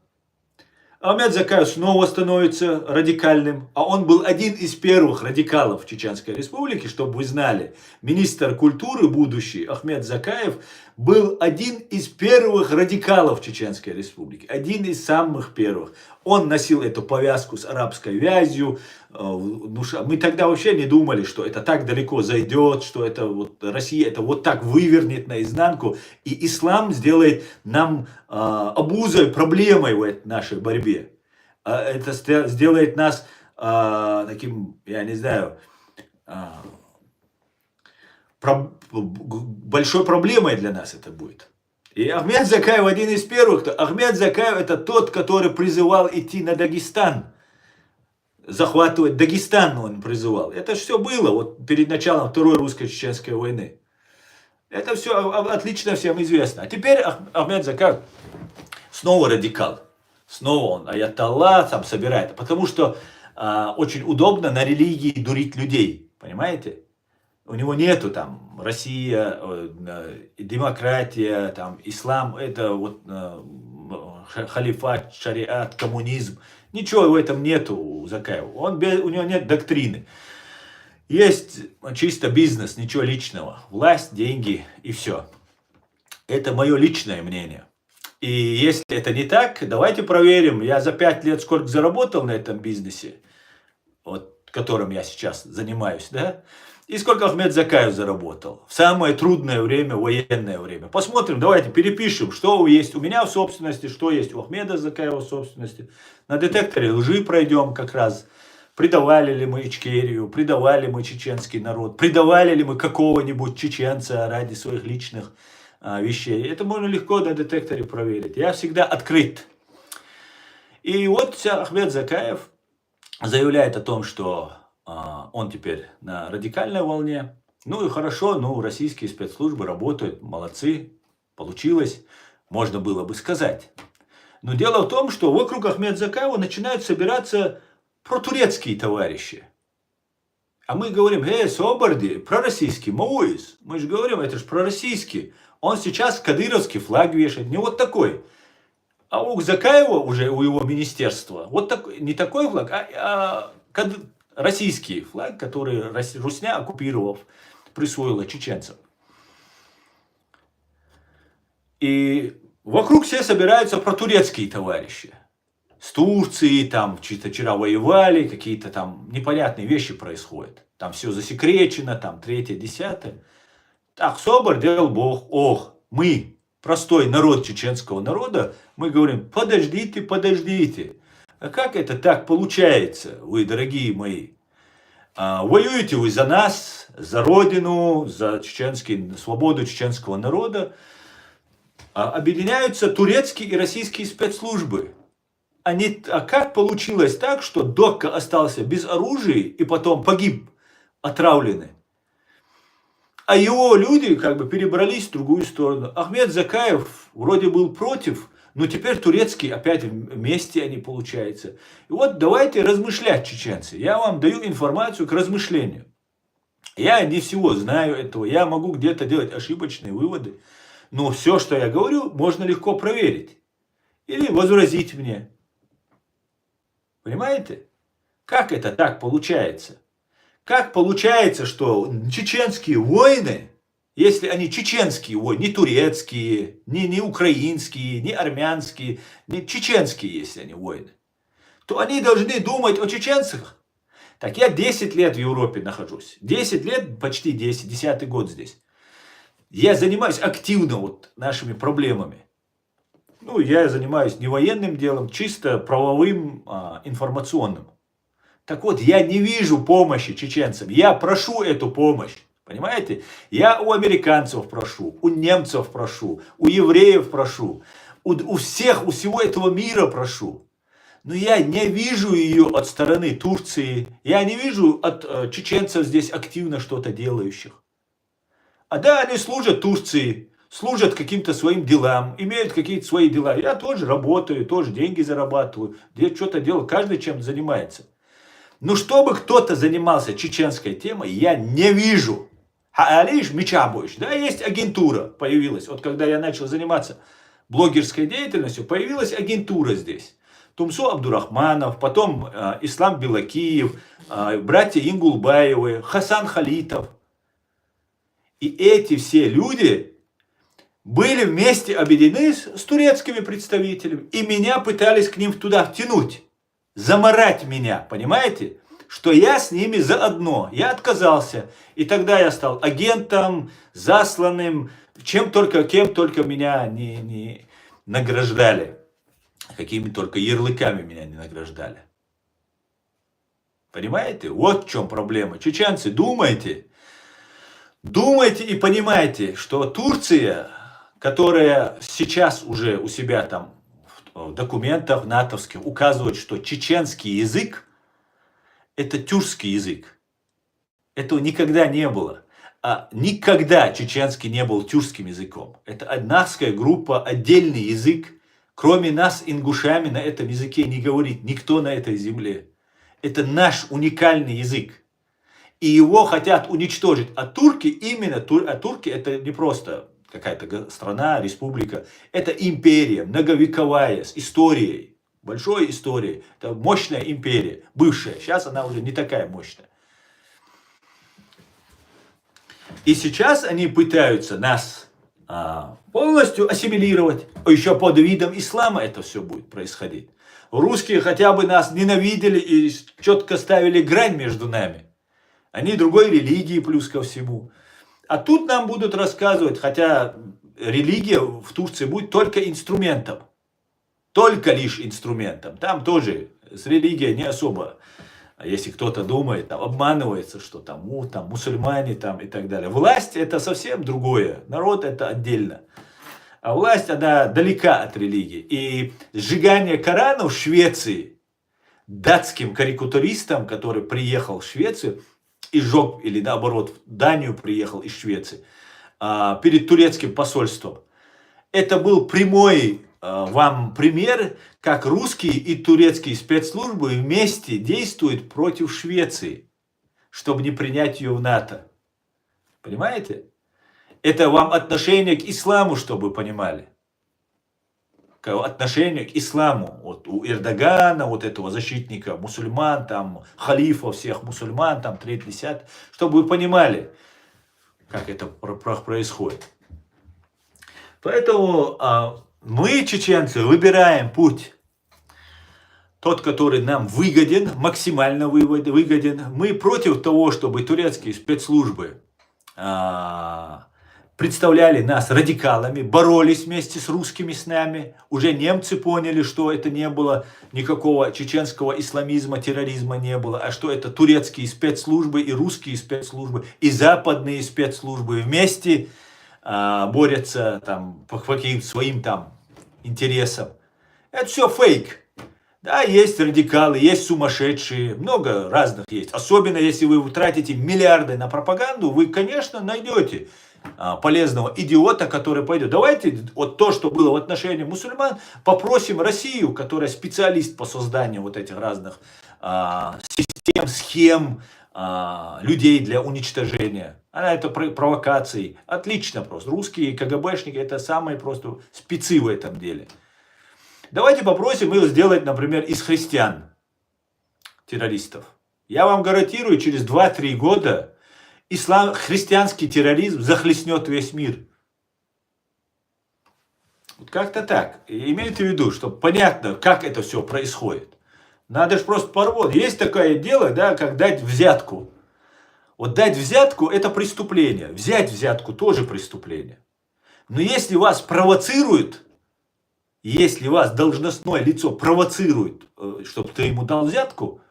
Ахмед Закаев снова становится радикальным, а он был один из первых радикалов в Чеченской Республике, чтобы вы знали. Министр культуры будущий Ахмед Закаев был один из первых радикалов в Чеченской Республике, один из самых первых. Он носил эту повязку с арабской вязью. Мы тогда вообще не думали, что это так далеко зайдет, что это вот Россия это вот так вывернет наизнанку, и ислам сделает нам обузой, проблемой в этой нашей борьбе. Это сделает нас таким, я не знаю, большой проблемой для нас это будет. И Ахмед Закаев один из первых. Ахмед Закаев это тот, который призывал идти на Дагестан. Захватывать Дагестан он призывал. Это все было вот перед началом Второй русско-чеченской войны. Это все отлично всем известно. А теперь Ахмед Закаев снова радикал. Снова он аятолла там собирает. Потому что очень удобно на религии дурить людей. Понимаете? У него нету там Россия, демократия, там ислам, это вот халифат, шариат, коммунизм. Ничего в этом нету у Закаева. У него нет доктрины. Есть чисто бизнес, ничего личного. Власть, деньги и все. Это мое личное мнение. И если это не так, давайте проверим. Я за 5 лет сколько заработал на этом бизнесе, вот, которым я сейчас занимаюсь, да? И сколько Ахмед Закаев заработал в самое трудное время, военное время. Посмотрим, давайте перепишем, что есть у меня в собственности, что есть у Ахмеда Закаева в собственности. На детекторе лжи пройдем как раз. Предавали ли мы Ичкерию, предавали мы чеченский народ, предавали ли мы какого-нибудь чеченца ради своих личных вещей. Это можно легко на детекторе проверить. Я всегда открыт. И вот Ахмед Закаев заявляет о том, что он теперь на радикальной волне. Ну и хорошо, ну российские спецслужбы работают, молодцы, получилось, можно было бы сказать. Но дело в том, что вокруг Ахмедзакаева начинают собираться протурецкие товарищи. А мы говорим, Соборди, пророссийский, Мауис. Мы же говорим, это же пророссийский. Он сейчас кадыровский флаг вешает, не вот такой. А у Закаева уже, у его министерства, вот такой, не такой флаг, российский флаг, который Русня, оккупировав, присвоила чеченцам. И вокруг все собираются протурецкие товарищи. С Турцией, там чисто вчера воевали, какие-то там непонятные вещи происходят. Там все засекречено, там третье, десятое. Так, Собор делал Бог. Мы, простой народ чеченского народа, мы говорим, подождите, подождите. А как это так получается, вы, дорогие мои? Воюете вы за нас, за родину, за свободу чеченского народа. Объединяются турецкие и российские спецслужбы. А как получилось так, что Докка остался без оружия и потом погиб, отравленный? А его люди как бы перебрались в другую сторону. Ахмедзакаев вроде был против, но теперь турецкие опять вместе они получаются. И вот давайте размышлять, чеченцы. Я вам даю информацию к размышлению. Я не всего знаю этого, я могу где-то делать ошибочные выводы. Но все, что я говорю, можно легко проверить. Или возразить мне. Понимаете? Как это так получается? Как получается, что чеченские войны, если они чеченские войны, не турецкие, не украинские, не армянские, не чеченские, если они войны, то они должны думать о чеченцах. Так я 10 лет в Европе нахожусь. 10 лет, почти 10 год здесь. Я занимаюсь активно вот нашими проблемами. Ну, я занимаюсь не военным делом, чисто правовым, информационным. Так вот, я не вижу помощи чеченцам. Я прошу эту помощь. Понимаете? Я у американцев прошу, у немцев прошу, у евреев прошу, у всего этого мира прошу. Но я не вижу ее от стороны Турции. Я не вижу от чеченцев здесь активно что-то делающих. А да, они служат Турции, служат каким-то своим делам, имеют какие-то свои дела. Я тоже работаю, тоже деньги зарабатываю, где что-то делаю, каждый чем занимается. Но чтобы кто-то занимался чеченской темой, я не вижу. Алиш Мичабович, да, есть агентура, появилась. Вот когда я начал заниматься блогерской деятельностью, появилась агентура здесь. Тумсо Абдурахманов, потом Ислам Белакиев, братья Ингулбаевы, Хасан Халитов. И эти все люди были вместе объединены с турецкими представителями. И меня пытались к ним туда втянуть. Заморать меня, понимаете? Что я с ними заодно. Я отказался. И тогда я стал агентом, засланным, кем только меня не награждали. Какими только ярлыками меня не награждали. Понимаете? Вот в чем проблема. Чеченцы, думайте. Думайте и понимайте, что Турция, которая сейчас уже у себя там в документах натовских указывает, что чеченский язык это тюркский язык. Этого никогда не было. Никогда чеченский не был тюркским языком. Это однарская группа, отдельный язык. Кроме нас, ингушами, на этом языке не говорит никто на этой земле. Это наш уникальный язык. И его хотят уничтожить. А турки турки это не просто какая-то страна, республика. Это империя, многовековая, с историей. Большой историей. Это мощная империя, бывшая. Сейчас она уже не такая мощная. И сейчас они пытаются нас полностью ассимилировать. Еще под видом ислама это все будет происходить. Русские хотя бы нас ненавидели и четко ставили грань между нами. Они другой религии плюс ко всему. А тут нам будут рассказывать, хотя религия в Турции будет только инструментом. Только лишь инструментом. Там тоже с религией не особо. Если кто-то думает, там, обманывается, что там мусульмане там, и так далее. Власть это совсем другое. Народ это отдельно. А власть она далека от религии. И сжигание Корана в Швеции датским карикатуристам, который приехал в Швецию, и сжег, или наоборот, в Данию приехал из Швеции, перед турецким посольством. Это был прямой вам пример, как русские и турецкие спецслужбы вместе действуют против Швеции, чтобы не принять ее в НАТО. Понимаете? Это вам отношение к исламу, чтобы вы понимали. Отношение к исламу. Вот у Эрдогана, вот этого защитника мусульман, там, халифа всех мусульман, там, 3-10, чтобы вы понимали, как это происходит. Поэтому мы, чеченцы, выбираем путь. Тот, который нам выгоден, максимально выгоден. Мы против того, чтобы турецкие спецслужбы представляли нас радикалами, боролись вместе с русскими с нами. Уже немцы поняли, что это не было никакого чеченского исламизма, терроризма не было, а что это турецкие спецслужбы и русские спецслужбы, и западные спецслужбы вместе борются там, по каким-то своим там интересам. Это все фейк. Да, есть радикалы, есть сумасшедшие, много разных есть. Особенно, если вы тратите миллиарды на пропаганду, вы, конечно, найдете полезного идиота, который пойдет. Давайте вот то, что было в отношении мусульман, попросим Россию, которая специалист по созданию вот этих разных систем, схем, людей для уничтожения. Она это провокации. Отлично просто. Русские КГБшники это самые просто спецы в этом деле. Давайте попросим их сделать, например, из христиан террористов. Я вам гарантирую, через 2-3 года христианский терроризм захлестнет весь мир. Вот как-то так. И имейте в виду, чтобы понятно, как это все происходит. Надо же просто поработать. Есть такое дело, да, как дать взятку. Вот дать взятку это преступление. Взять взятку тоже преступление. Но если вас провоцируют, если вас должностное лицо провоцирует, чтобы ты ему дал взятку,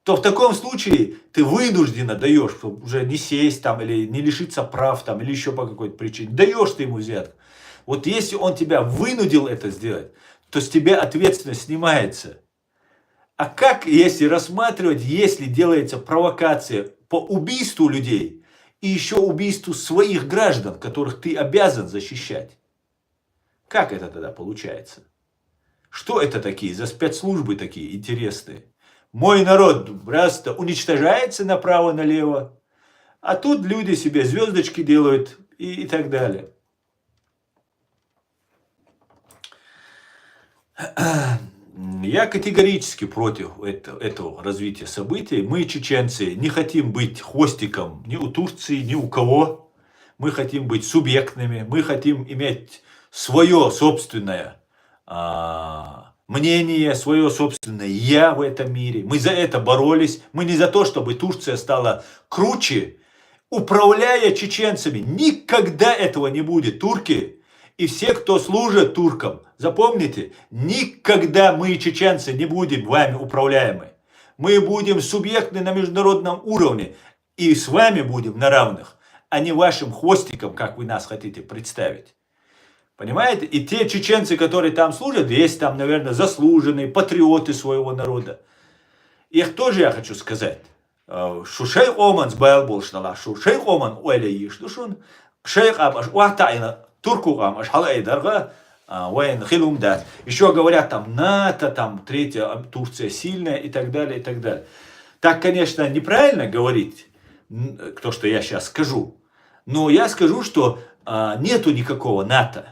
то в таком случае ты вынужденно даешь, чтобы уже не сесть там, или не лишиться прав там, или еще по какой-то причине. Даешь ты ему взятку. Вот если он тебя вынудил это сделать, то с тебя ответственность снимается. А как, если рассматривать, если делается провокация по убийству людей и еще убийству своих граждан, которых ты обязан защищать? Как это тогда получается? Что это такие за спецслужбы такие интересные? Мой народ просто уничтожается направо-налево, а тут люди себе звездочки делают и так далее. Я категорически против этого развития событий. Мы, чеченцы, не хотим быть хвостиком ни у Турции, ни у кого. Мы хотим быть субъектными, мы хотим иметь свое собственное мнение, свое собственное «я» в этом мире. Мы за это боролись. Мы не за то, чтобы Турция стала круче, управляя чеченцами. Никогда этого не будет. Турки и все, кто служит туркам, запомните, никогда мы, чеченцы, не будем вами управляемы. Мы будем субъектны на международном уровне и с вами будем на равных, а не вашим хвостиком, как вы нас хотите представить. Понимаете? И те чеченцы, которые там служат, есть там, наверное, заслуженные патриоты своего народа. Их тоже я хочу сказать. Шушейх Оман сбайл болшнала, шушейх Оман уэля ешдушун, шейх абаш уахтайна турку амаш халайдарга, вайн хилум дат. Еще говорят там НАТО, там третья Турция сильная и так далее, и так далее. Так, конечно, неправильно говорить, то, что я сейчас скажу. Но я скажу, что нету никакого НАТО.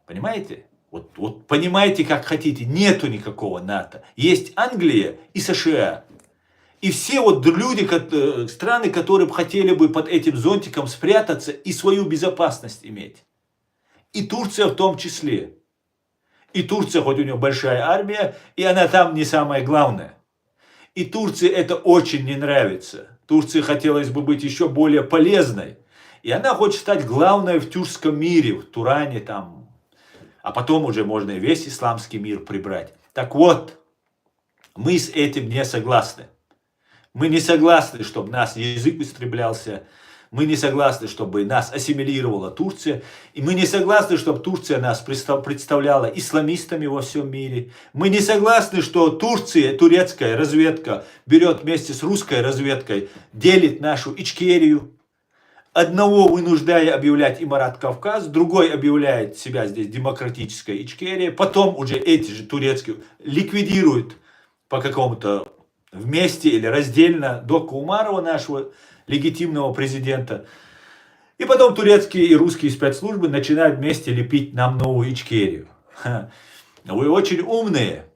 Понимаете? Вот понимаете, как хотите, нету никакого НАТО. Есть Англия и США. И все вот люди, страны, которые хотели бы под этим зонтиком спрятаться и свою безопасность иметь. И Турция в том числе. И Турция, хоть у нее большая армия, и она там не самое главное. И Турции это очень не нравится. Турции хотелось бы быть еще более полезной. И она хочет стать главной в тюркском мире, в Туране там. А потом уже можно и весь исламский мир прибрать. Так вот, мы с этим не согласны. Мы не согласны, чтобы наш язык истреблялся. Мы не согласны, чтобы нас ассимилировала Турция. И мы не согласны, чтобы Турция нас представляла исламистами во всем мире. Мы не согласны, что Турция, турецкая разведка берет вместе с русской разведкой, делит нашу Ичкерию. одного вынуждая объявлять Имарат Кавказ, другой объявляет себя здесь демократическая Ичкерия, потом уже эти же турецкие ликвидируют по какому-то вместе или раздельно Доку Умарова, нашего легитимного президента. И потом турецкие и русские спецслужбы начинают вместе лепить нам новую Ичкерию. Вы очень умные,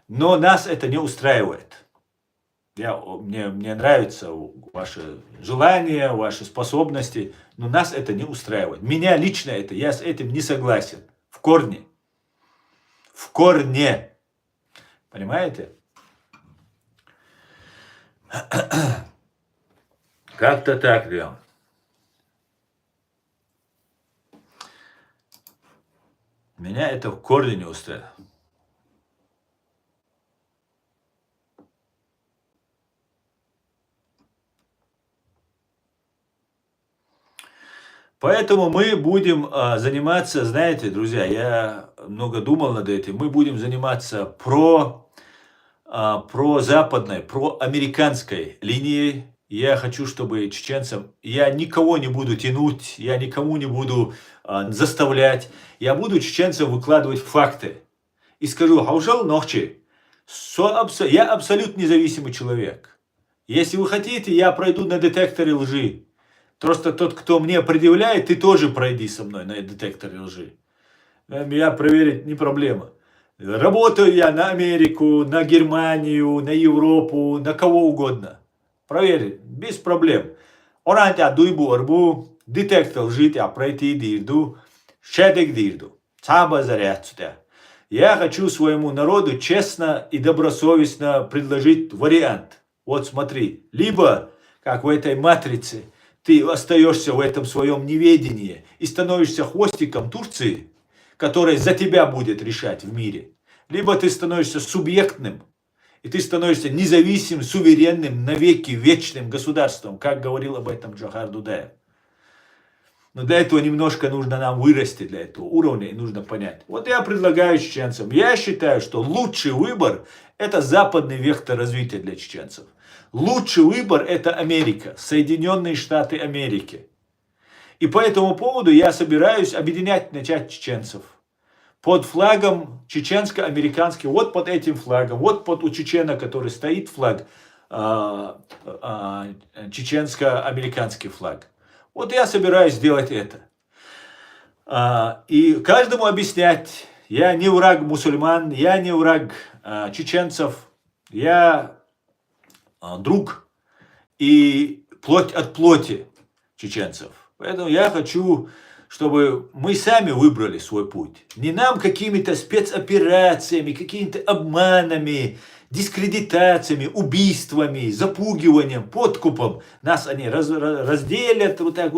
но нас это не устраивает. Мне нравится ваше желание, ваши способности, но нас это не устраивает. Меня лично я с этим не согласен. В корне. В корне. Понимаете? Как-то так, Леон. Меня это в корне не устраивает. Поэтому мы будем заниматься, знаете, друзья, я много думал над этим, мы будем заниматься про западной, про американской линией. Я хочу, чтобы чеченцам, я никого не буду тянуть, я никому не буду заставлять, я буду чеченцам выкладывать факты. И скажу, хаушал нохчи, я абсолютно независимый человек. Если вы хотите, я пройду на детекторе лжи. Просто тот, кто мне предъявляет, ты тоже пройди со мной на детекторе лжи. Меня проверить не проблема. Работаю я на Америку, на Германию, на Европу, на кого угодно. Проверь, без проблем. Оранта дуйбу арбу, детектор лжи я пройти дирду, шедек дирду. Цаба зарядцута. Я хочу своему народу честно и добросовестно предложить вариант. Вот смотри, либо, как в этой матрице, ты остаешься в этом своем неведении и становишься хвостиком Турции, который за тебя будет решать в мире. Либо ты становишься субъектным, и ты становишься независимым, суверенным, навеки вечным государством, как говорил об этом Джохар Дудаев. Но для этого немножко нужно нам вырасти, для этого уровня, и нужно понять. Вот я предлагаю чеченцам, я считаю, что лучший выбор – это западный вектор развития для чеченцев. Лучший выбор – это Америка, Соединенные Штаты Америки. И по этому поводу я собираюсь объединять, начать чеченцев. Под флагом чеченско-американский, вот под этим флагом, вот под у чечена, который стоит флаг, чеченско-американский флаг. Вот я собираюсь сделать это. И каждому объяснять, я не враг мусульман, я не враг чеченцев, я друг и плоть от плоти чеченцев. Поэтому я хочу, чтобы мы сами выбрали свой путь. Не нам какими-то спецоперациями, какими-то обманами, дискредитациями, убийствами, запугиванием, подкупом. Нас они разделят вот так.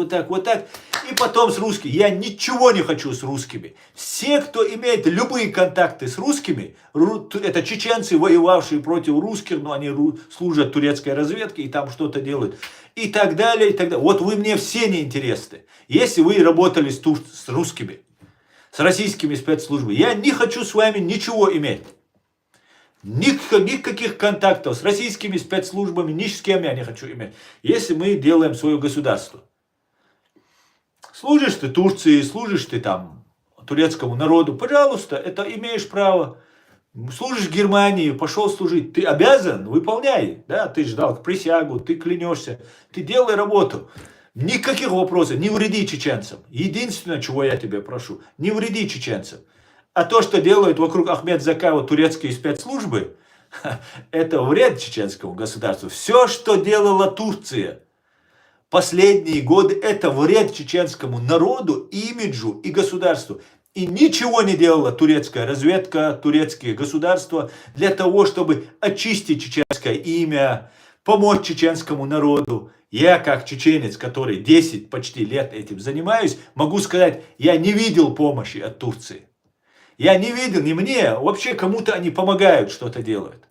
И потом с русскими. Я ничего не хочу с русскими. Все, кто имеет любые контакты с русскими, это чеченцы, воевавшие против русских, но они служат турецкой разведке и там что-то делают. И так далее, и так далее. Вот вы мне все не интересны. Если вы работали с русскими, с российскими спецслужбами, я не хочу с вами ничего иметь. Никаких контактов с российскими спецслужбами, ни с кем я не хочу иметь. Если мы делаем свое государство. Служишь ты Турции, служишь ты там турецкому народу, пожалуйста, это имеешь право. Служишь Германии, пошел служить, ты обязан, выполняй. Да? Ты ждал присягу, ты клянешься, ты делай работу. Никаких вопросов, не вреди чеченцам. Единственное, чего я тебя прошу, не вреди чеченцам. А то, что делают вокруг Ахмед Закаева турецкие спецслужбы, это вред чеченскому государству. Все, что делала Турция последние годы, это вред чеченскому народу, имиджу и государству. И ничего не делала турецкая разведка, турецкие государства для того, чтобы очистить чеченское имя, помочь чеченскому народу. Я, как чеченец, который 10 почти лет этим занимаюсь, могу сказать, я не видел помощи от Турции. Я не видел, не мне, вообще кому-то они помогают, что-то делают.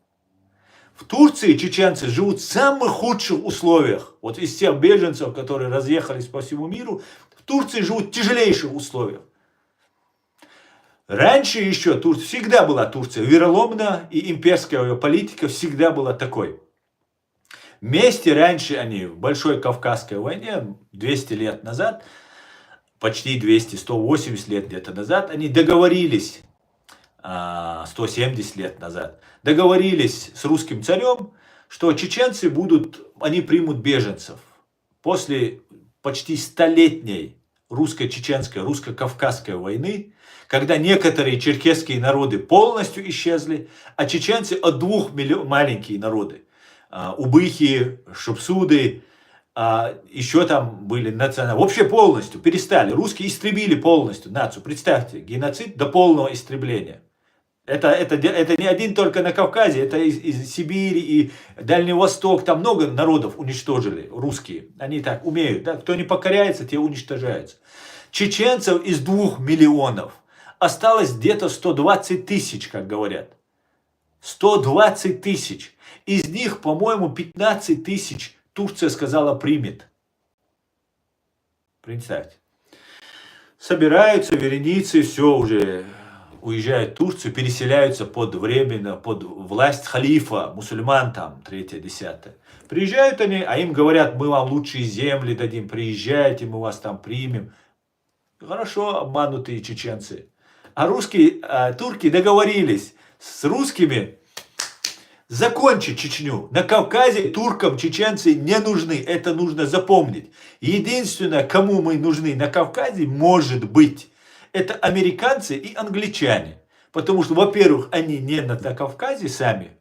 В Турции чеченцы живут в самых худших условиях. Вот из тех беженцев, которые разъехались по всему миру, в Турции живут в тяжелейших условиях. Раньше еще всегда была Турция вероломна, и имперская ее политика всегда была такой. Вместе раньше они в Большой Кавказской войне, 200 лет назад, почти 200, 180 лет где-то назад, они договорились, 170 лет назад, договорились с русским царем, что чеченцы они примут беженцев. После почти столетней русско-чеченской, русско-кавказской войны, когда некоторые черкесские народы полностью исчезли, а чеченцы от 2 миллионов, маленькие народы, убыхи, шупсуды, еще там были национальные, вообще полностью перестали, русские истребили полностью нацию, представьте, геноцид до полного истребления. Это не один только на Кавказе, это из Сибири и Дальний Восток, там много народов уничтожили, русские. Они так умеют, да? Кто не покоряется, те уничтожаются. Чеченцев из 2 миллионов осталось где-то 120 тысяч, как говорят. 120 тысяч. Из них, по-моему, 15 тысяч Турция сказала примет. Представьте. Собираются вереницы, все уже уезжают в Турцию, переселяются под власть халифа, мусульман там, 3-10. Приезжают они, а им говорят, мы вам лучшие земли дадим, приезжайте, мы вас там примем. Хорошо, обманутые чеченцы. А турки договорились с русскими закончить Чечню. На Кавказе туркам чеченцы не нужны, это нужно запомнить. Единственное, кому мы нужны на Кавказе, может быть, это американцы и англичане. Потому что, во-первых, они не на Кавказе сами,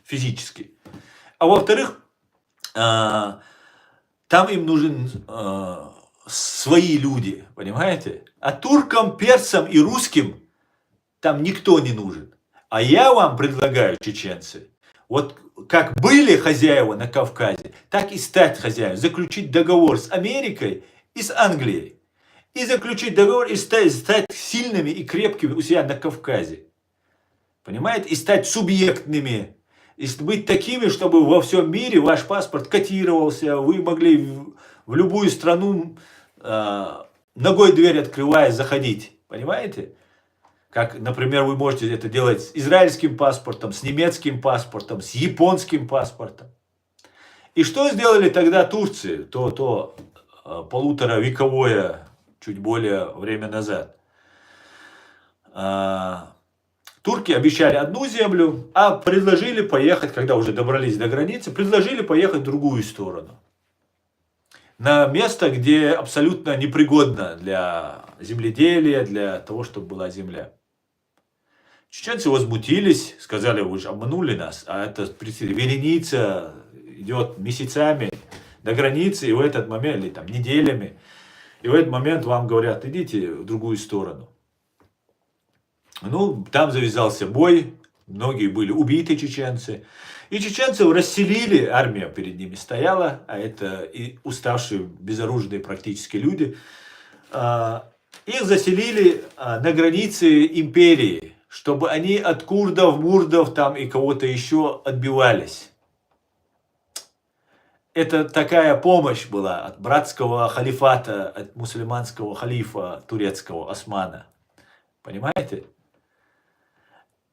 физически. А во-вторых, там им нужны свои люди, понимаете? А туркам, персам и русским там никто не нужен. А я вам предлагаю, чеченцы, вот как были хозяева на Кавказе, так и стать хозяевами. Заключить договор с Америкой и с Англией. И заключить договор и стать сильными и крепкими у себя на Кавказе. Понимаете? И стать субъектными. И быть такими, чтобы во всем мире ваш паспорт котировался. Вы могли в любую страну ногой дверь открывая заходить. Понимаете? Как, например, вы можете это делать с израильским паспортом, с немецким паспортом, с японским паспортом. И что сделали тогда турцы, полуторавековое, чуть более время назад? Турки обещали одну землю, а предложили поехать, когда уже добрались до границы, предложили поехать в другую сторону. На место, где абсолютно непригодно для земледелия, для того, чтобы была земля. Чеченцы возмутились, сказали, вы же обманули нас, а это, вереница идет месяцами до границы, и в этот момент, или там неделями, и в этот момент вам говорят, идите в другую сторону. Ну, там завязался бой, многие были убиты чеченцы, и чеченцев расселили, армия перед ними стояла, а это и уставшие, безоружные практически люди, их заселили на границе империи, чтобы они от курдов, мурдов там и кого-то еще отбивались. Это такая помощь была от братского халифата, от мусульманского халифа турецкого Османа. Понимаете?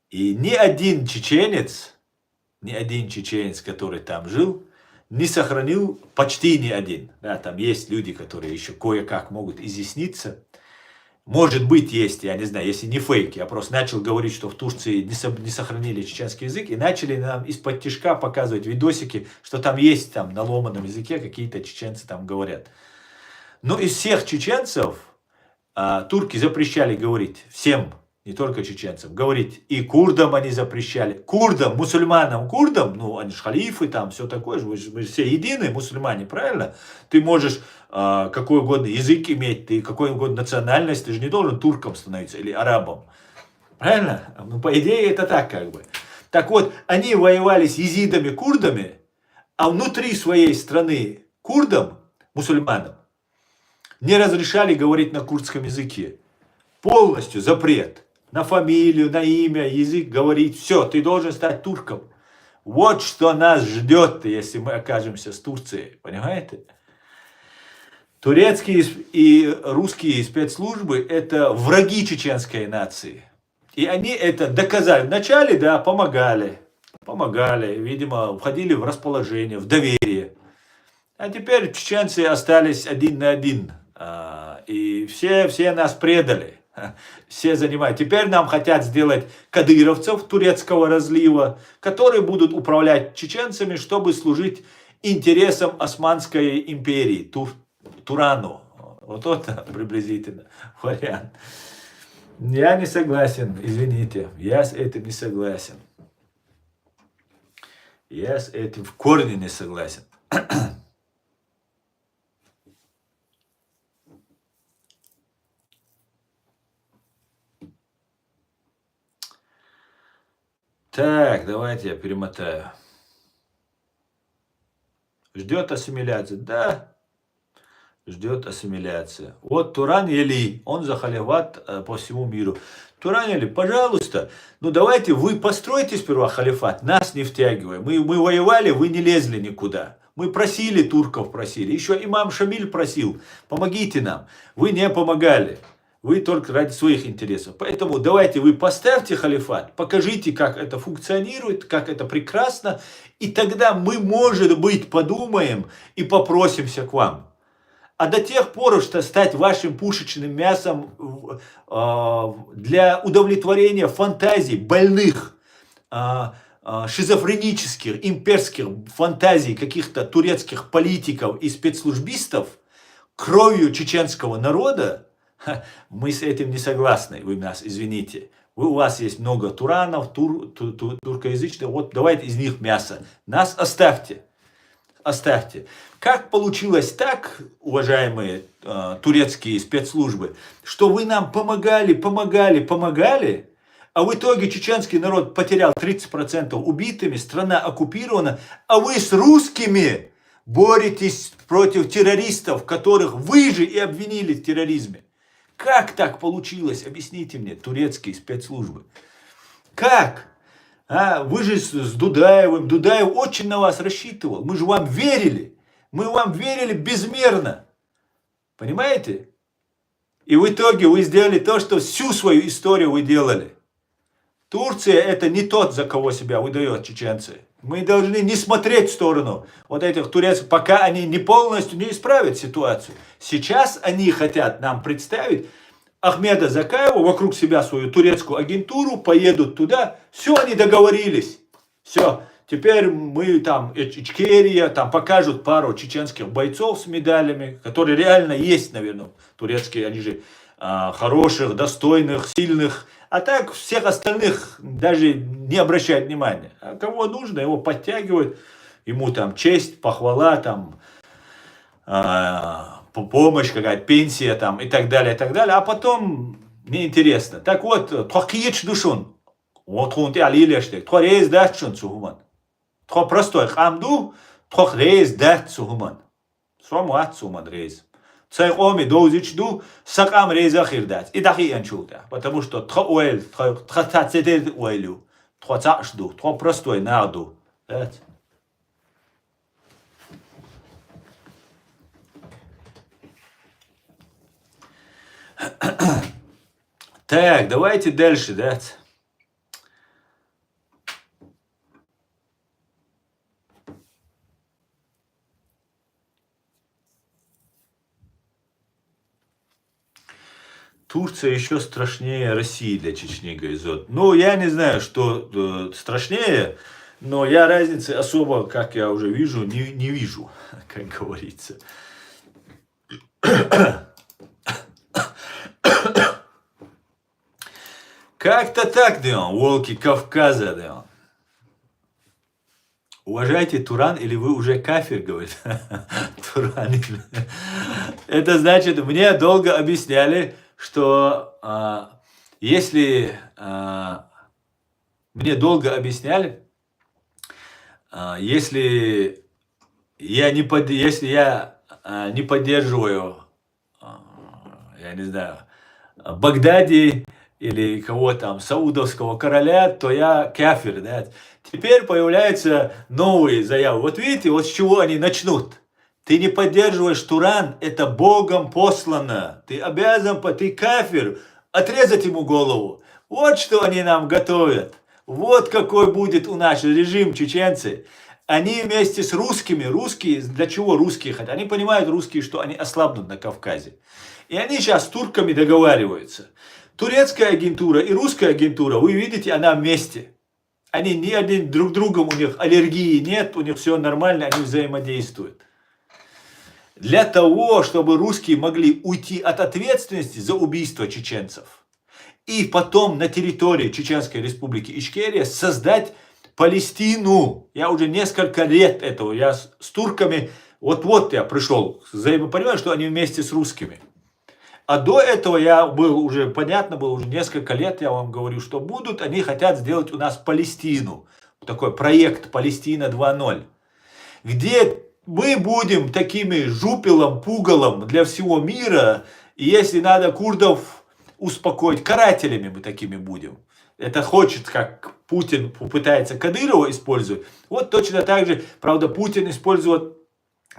И ни один чеченец, который там жил, не сохранил, почти ни один. Да, там есть люди, которые еще кое-как могут изъясниться. Может быть, есть, я не знаю, если не фейк. Я просто начал говорить, что в Турции не сохранили чеченский язык, и начали нам из-под тишка показывать видосики, что там есть там на ломаном языке какие-то чеченцы там говорят. Но из всех чеченцев турки запрещали говорить всем, не только чеченцам, говорить. И курдам они запрещали. Курдам, мусульманам, курдам, ну они же халифы там, все такое же, вы же все единые мусульмане, правильно? Ты можешь какой угодно язык иметь, ты какой угодно национальность, ты же не должен турком становиться или арабом. Правильно? Ну, по идее, это так как бы. Так вот, они воевали с езидами, курдами, а внутри своей страны курдам, мусульманам, не разрешали говорить на курдском языке. Полностью запрет. На фамилию, на имя, язык говорить. Все, ты должен стать турком. Вот что нас ждет, если мы окажемся с Турцией. Понимаете? Турецкие и русские спецслужбы – это враги чеченской нации. И они это доказали. Вначале, да, помогали. помогали, видимо, входили в расположение, в доверие. А теперь чеченцы остались один на один. И все нас предали. Все занимают. Теперь нам хотят сделать кадыровцев турецкого разлива, которые будут управлять чеченцами, чтобы служить интересам Османской империи, Турану. Вот это приблизительно вариант. Я не согласен, извините. Я с этим не согласен. Я с этим в корне не согласен. Так, давайте я перемотаю. Ждет ассимиляция. Да, ждет ассимиляция. Вот Туран Ели, он за халифат по всему миру. Туран Ели, пожалуйста, ну давайте вы постройте сперва халифат, нас не втягивая. Мы воевали, вы не лезли никуда. Мы просили, турков просили. Еще имам Шамиль просил, помогите нам. Вы не помогали. Вы только ради своих интересов. Поэтому давайте вы поставьте халифат, покажите, как это функционирует, как это прекрасно. И тогда мы, может быть, подумаем и попросимся к вам. А до тех пор, что стать вашим пушечным мясом для удовлетворения фантазий больных, шизофренических, имперских фантазий каких-то турецких политиков и спецслужбистов, кровью чеченского народа, мы с этим не согласны, вы нас извините. У вас есть много туранов, туркоязычных, вот давайте из них мясо. Нас оставьте. Оставьте. Как получилось так, уважаемые турецкие спецслужбы, что вы нам помогали, а в итоге чеченский народ потерял 30% убитыми, страна оккупирована, а вы с русскими боретесь против террористов, которых вы же и обвинили в терроризме. Как так получилось? Объясните мне, турецкие спецслужбы. Как? Вы же с Дудаевым. Дудаев очень на вас рассчитывал. Мы же вам верили. Мы вам верили безмерно. Понимаете? И в итоге вы сделали то, что всю свою историю вы делали. Турция это не тот, за кого себя выдает чеченцы. Мы должны не смотреть в сторону вот этих турецких, пока они не полностью не исправят ситуацию. Сейчас они хотят нам представить Ахмеда Закаева, вокруг себя свою турецкую агентуру, поедут туда. Все, они договорились. Все, теперь мы там, Ичкерия, там покажут пару чеченских бойцов с медалями, которые реально есть, наверное, турецкие, они же хороших, достойных, сильных. А так всех остальных даже не обращают внимания. А кого нужно, его подтягивают, ему там честь, похвала, там помощь какая-то, пенсия там и так далее, и так далее. А потом неинтересно. Так вот, тхакиеч душун, вот хунти алилештек, тхорез датчун сухуман. Тхо простой хамду, тхорез дат сухуман. Сомуат сухуман рез. Цайоми доузичду сакам реза хирдат. И дахи янчулта. Потому что тхоуэль, тхатацедел уэлю, тхоцашду, тхо простой нарду. Так, давайте дальше, да. Турция еще страшнее России для Чечни, Гайзот. Ну, я не знаю, что страшнее, но я разницы особо, как я уже вижу, не вижу, как говорится. Как-то так, да, волки Кавказа, да. Уважайте Туран, или вы уже кафир, говорит. Туран. Это значит, мне долго объясняли, что если мне долго объясняли, если я не поддерживаю, я не знаю, Багдади или кого там, саудовского короля, то я кафир, да. Теперь появляются новые заявы. Вот видите, вот с чего они начнут. Ты не поддерживаешь Туран, это Богом послано. Ты обязан, ты кафир, отрезать ему голову. Вот что они нам готовят. Вот какой будет у нас режим, чеченцы. Они вместе с русскими, русские, для чего русские хотят? Они понимают, русские, что они ослабнут на Кавказе. И они сейчас с турками договариваются. Турецкая агентура и русская агентура, вы видите, она вместе. Они ни один друг другом, у них аллергии нет, у них все нормально, они взаимодействуют. Для того, чтобы русские могли уйти от ответственности за убийство чеченцев. И потом на территории Чеченской Республики Ичкерия создать Палестину. Я уже несколько лет этого, я с турками, вот я пришел, понимаю, что они вместе с русскими. А до этого я был уже, понятно было, уже несколько лет, я вам говорю, что будут, они хотят сделать у нас Палестину. Такой проект Палестина 2.0. Где мы будем такими жупелом, пугалом для всего мира. И если надо курдов успокоить, карателями мы такими будем. Это хочет, как Путин пытается Кадырова использовать. Вот точно так же, правда, Путин использует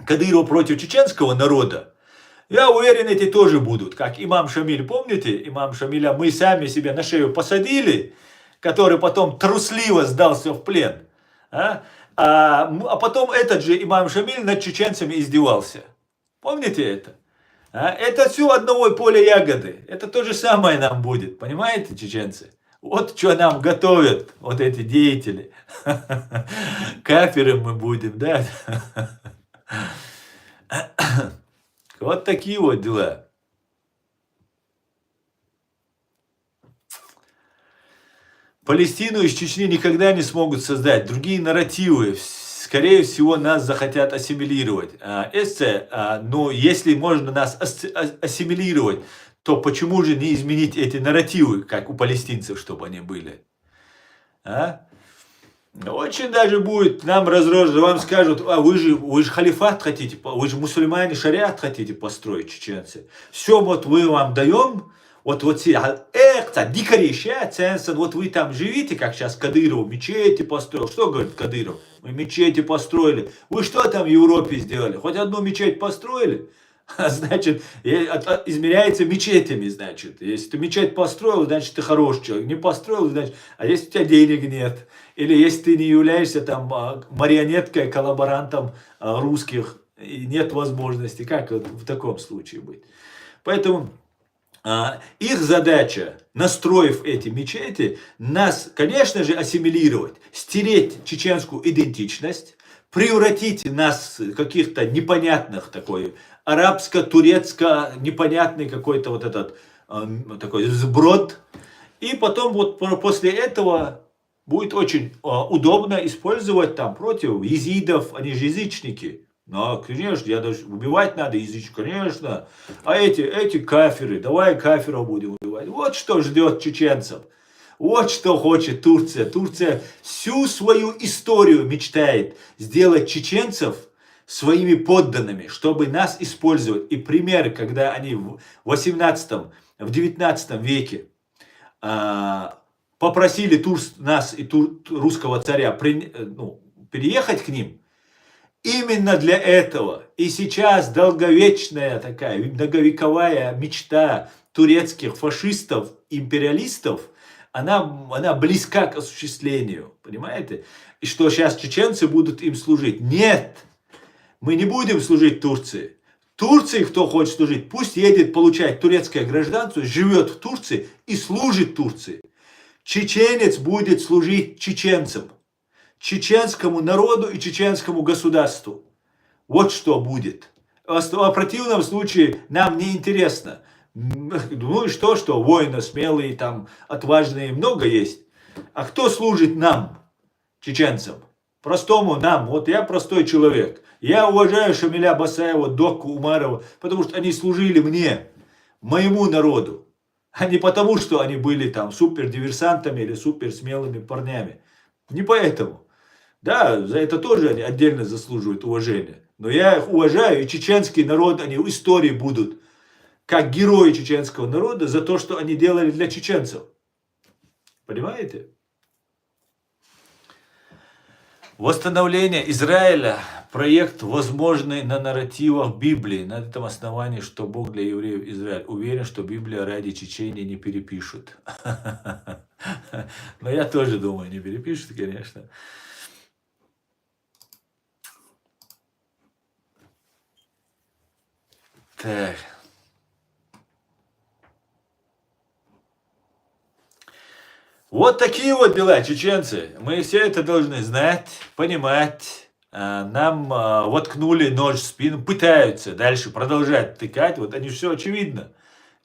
Кадырова против чеченского народа. Я уверен, эти тоже будут. Как имам Шамиль, помните? Имам Шамиля мы сами себе на шею посадили, который потом трусливо сдался в плен. А потом этот же имам Шамиль над чеченцами издевался. Помните это? Это все одного поля ягоды. Это то же самое нам будет. Понимаете, чеченцы? Вот что нам готовят вот эти деятели. Кафиры мы будем, да? Вот такие вот дела. Палестину из Чечни никогда не смогут создать. Другие нарративы. Скорее всего, нас захотят ассимилировать. Но если можно нас ассимилировать, то почему же не изменить эти нарративы, как у палестинцев, чтобы они были? Очень даже будет нам разрожено, вам скажут, вы же халифат хотите, вы же мусульмане, шариат хотите построить, чеченцы. Все вот мы вам даем, вот дикари, вот вы там живите, как сейчас Кадыров мечети построил. Что говорит Кадыров? Мы мечети построили. Вы что там в Европе сделали? Хоть одну мечеть построили? Значит, измеряется мечетями, значит. Если ты мечеть построил, значит, ты хороший человек. Не построил, значит, а если у тебя денег нет? Или если ты не являешься там марионеткой, коллаборантом русских, и нет возможности, как в таком случае быть? Поэтому их задача, настроив эти мечети, нас, конечно же, ассимилировать, стереть чеченскую идентичность, превратить нас в каких-то непонятных такой арабско-турецко непонятный какой-то вот этот такой сброд. И потом вот после этого будет очень удобно использовать там против езидов, они же язычники. Ну, конечно, я даже убивать надо язычников, конечно. А эти кафиры, давай кафиров будем убивать. Вот что ждет чеченцев. Вот что хочет Турция. Турция всю свою историю мечтает сделать чеченцев своими подданными, чтобы нас использовать. И примеры, когда они в 18, в 19 веке попросили нас и русского царя переехать к ним, именно для этого. И сейчас долговечная такая, многовековая мечта турецких фашистов, империалистов, она близка к осуществлению. Понимаете? И что сейчас чеченцы будут им служить. Нет! Мы не будем служить Турции. Турции, кто хочет служить, пусть едет получать турецкое гражданство, живет в Турции и служит Турции. Чеченец будет служить чеченцам. Чеченскому народу и чеченскому государству. Вот что будет. В противном случае нам не интересно. Ну и что воины смелые, там, отважные, много есть. А кто служит нам, чеченцам? Простому нам. Вот я простой человек. Я уважаю Шамиля Басаева, Докку Умарова, потому что они служили мне, моему народу. А не потому, что они были там супердиверсантами или суперсмелыми парнями. Не поэтому. Да, за это тоже они отдельно заслуживают уважения. Но я их уважаю, и чеченский народ, они в истории будут как герои чеченского народа за то, что они делали для чеченцев. Понимаете? Восстановление Израиля, проект, возможный на нарративах Библии, на этом основании, что Бог для евреев Израиль. Уверен, что Библия ради Чечении не перепишут. Но я тоже думаю, не перепишут, конечно. Так. Вот такие вот дела, чеченцы. Мы все это должны знать, понимать. Нам воткнули нож в спину, пытаются дальше продолжать тыкать. Вот они все очевидно.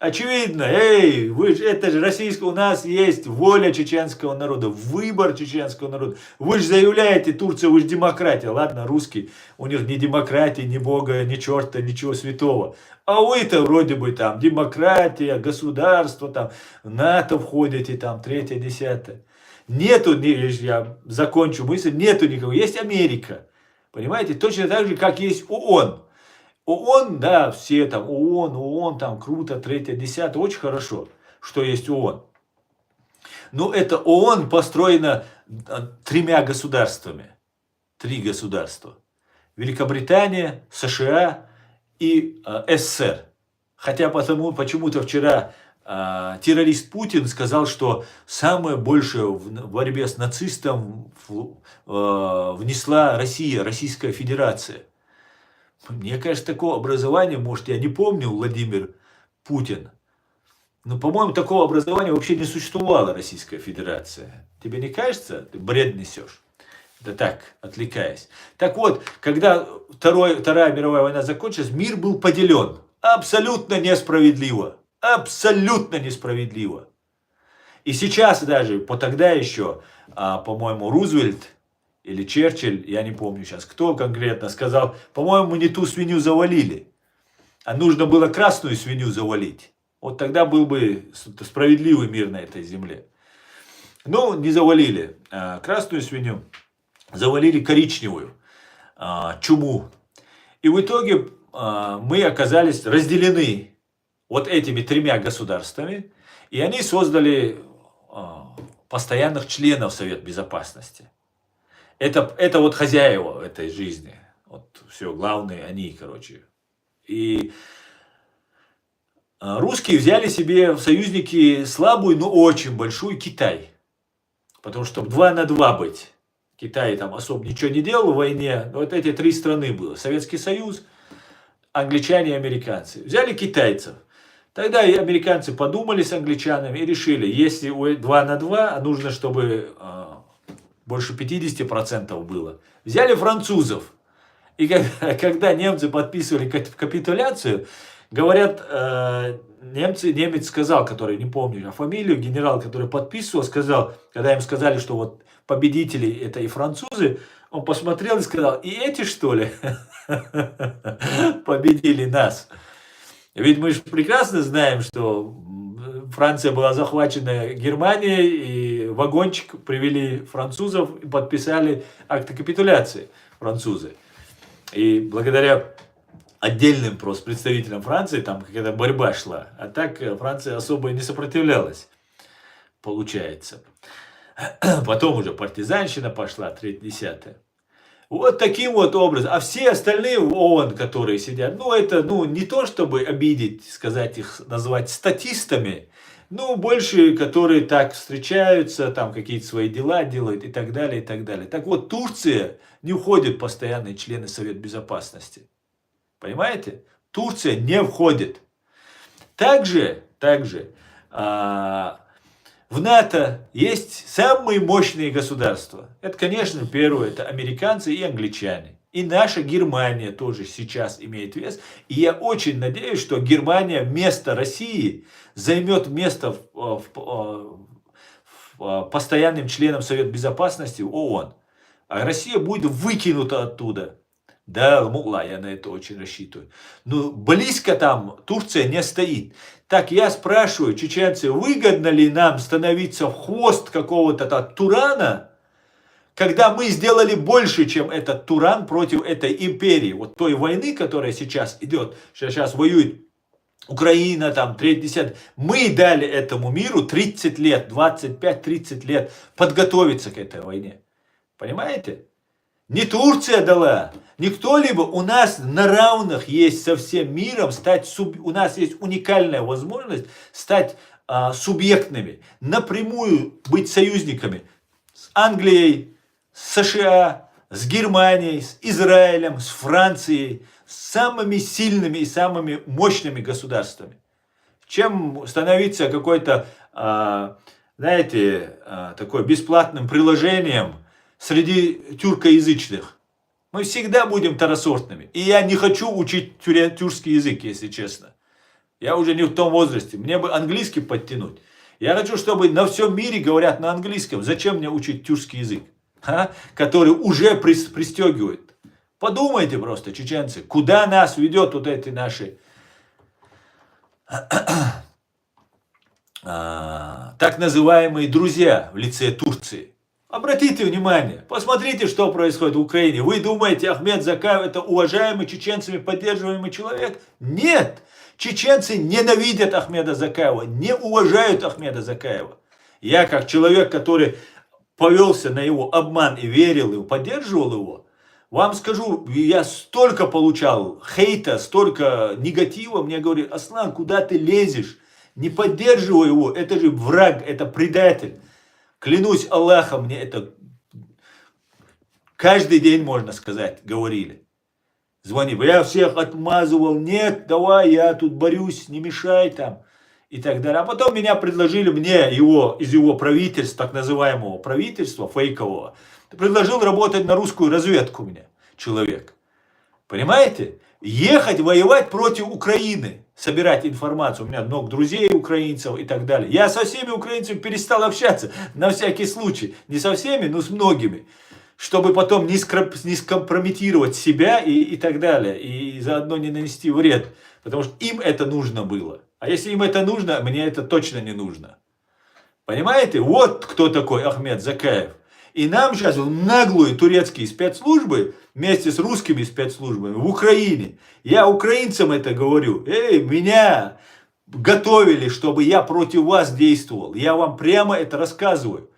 Очевидно, эй, вы же, это же российское, у нас есть воля чеченского народа, выбор чеченского народа. Вы же заявляете, Турция, вы же демократия. Ладно, русский, у них ни демократии, ни бога, ни черта, ничего святого. А вы-то вроде бы там демократия, государство, там НАТО входите, там третье, десятое. Нету, я закончу мысль, нету никого, есть Америка. Понимаете, точно так же, как есть ООН. ООН, да, все там, ООН, там круто, третье, десятое, очень хорошо, что есть ООН. Но это ООН построено тремя государствами. Три государства. Великобритания, США и СССР. Хотя почему-то вчера террорист Путин сказал, что самое большее в борьбе с нацистом внесла Россия, Российская Федерация. Мне кажется, такого образования, может, я не помню, Владимир Путин, но, по-моему, такого образования вообще не существовало, Российская Федерация. Тебе не кажется? Ты бред несешь. Это так, отвлекаясь. Так вот, когда Вторая мировая война закончилась, мир был поделен. Абсолютно несправедливо. Абсолютно несправедливо. И сейчас даже, тогда еще, по-моему, Рузвельт или Черчилль, я не помню сейчас, кто конкретно сказал, по-моему, не ту свинью завалили, а нужно было красную свинью завалить. Вот тогда был бы справедливый мир на этой земле. Но не завалили красную свинью, завалили коричневую, чуму. И в итоге мы оказались разделены вот этими тремя государствами, и они создали постоянных членов Совета Безопасности. Это вот хозяева этой жизни. Вот все, главные они, короче. И русские взяли себе в союзники слабую, но очень большую Китай. Потому что 2 на 2 быть. Китай там особо ничего не делал в войне. Вот эти 3 страны было. Советский Союз, англичане и американцы. Взяли китайцев. Тогда и американцы подумали с англичанами и решили, если 2 на 2, нужно, чтобы больше 50% было. Взяли французов. И когда немцы подписывали капитуляцию, говорят, немец сказал, который, не помню фамилию, генерал, который подписывал, сказал, когда им сказали, что вот победители это и французы, он посмотрел и сказал, и эти что ли победили нас? Ведь мы же прекрасно знаем, что Франция была захвачена Германией, и вагончик привели французов и подписали акты капитуляции французы. И благодаря отдельным просто представителям Франции там какая-то борьба шла. А так Франция особо и не сопротивлялась, получается. Потом уже партизанщина пошла, 3-10. Вот таким вот образом. А все остальные в ООН, которые сидят, это не то, чтобы обидеть, сказать их, назвать статистами, больше, которые так встречаются, там какие-то свои дела делают и так далее, и так далее. Так вот, Турция не входит в постоянные члены Совета Безопасности. Понимаете? Турция не входит. Также в НАТО есть самые мощные государства. Это, конечно, первое, это американцы и англичане. И наша Германия тоже сейчас имеет вес. И я очень надеюсь, что Германия вместо России займет место постоянным членом Совета Безопасности ООН. А Россия будет выкинута оттуда. Да, могла, я на это очень рассчитываю. Но близко там Турция не стоит. Так я спрашиваю, чеченцы, выгодно ли нам становиться в хвост какого-то Турана, когда мы сделали больше, чем этот Туран против этой империи, вот той войны, которая сейчас идет, сейчас воюет Украина, там, 3-10. Мы дали этому миру 30 лет, 25-30 лет подготовиться к этой войне. Понимаете? Не Турция дала, не кто-либо. У нас на равных есть со всем миром стать, у нас есть уникальная возможность стать субъектными, напрямую быть союзниками с Англией, с США, с Германией, с Израилем, с Францией, с самыми сильными и самыми мощными государствами, чем становиться какой-то, знаете, такой бесплатным приложением среди тюркоязычных. Мы всегда будем второсортными. И я не хочу учить тюркский язык, если честно. Я уже не в том возрасте. Мне бы английский подтянуть. Я хочу, чтобы на всем мире говорят на английском. Зачем мне учить тюркский язык, который уже пристегивает? Подумайте просто, чеченцы, куда нас ведет вот эти наши так называемые друзья в лице Турции. Обратите внимание, посмотрите, что происходит в Украине. Вы думаете, Ахмед Закаев это уважаемый чеченцами поддерживаемый человек? Нет! Чеченцы ненавидят Ахмеда Закаева, не уважают Ахмеда Закаева. Я как человек, который повелся на его обман и верил его, поддерживал его, вам скажу, я столько получал хейта, столько негатива. Мне говорят: Аслан, куда ты лезешь? Не поддерживай его, это же враг, это предатель. Клянусь Аллахом, мне это каждый день, можно сказать, говорили. Звони, я всех отмазывал, нет, давай, я тут борюсь, не мешай там. И так далее. А потом меня предложили, мне из его правительства, так называемого правительства, фейкового, предложил работать на русскую разведку мне человек. Понимаете? Ехать воевать против Украины, собирать информацию. У меня много друзей украинцев и так далее. Я со всеми украинцами перестал общаться, на всякий случай. Не со всеми, но с многими. Чтобы потом не скомпрометировать себя и так далее. И заодно не нанести вред. Потому что им это нужно было. А если им это нужно, мне это точно не нужно. Понимаете? Вот кто такой Ахмед Закаев. И нам сейчас наглые турецкие спецслужбы вместе с русскими спецслужбами в Украине. Я украинцам это говорю. Меня готовили, чтобы я против вас действовал. Я вам прямо это рассказываю.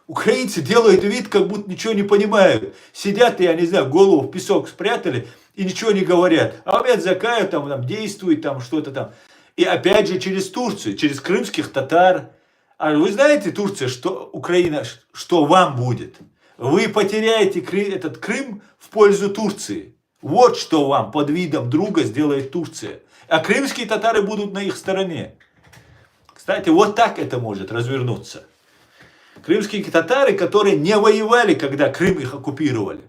Украинцы делают вид, как будто ничего не понимают. Сидят, я не знаю, голову в песок спрятали и ничего не говорят. А Ахмед Закаев там действует, там что-то там. И опять же через Турцию, через крымских татар. А вы знаете, Турция, что Украина, что вам будет? Вы потеряете этот Крым в пользу Турции. Вот что вам под видом друга сделает Турция. А крымские татары будут на их стороне. Кстати, вот так это может развернуться. Крымские татары, которые не воевали, когда Крым их оккупировали.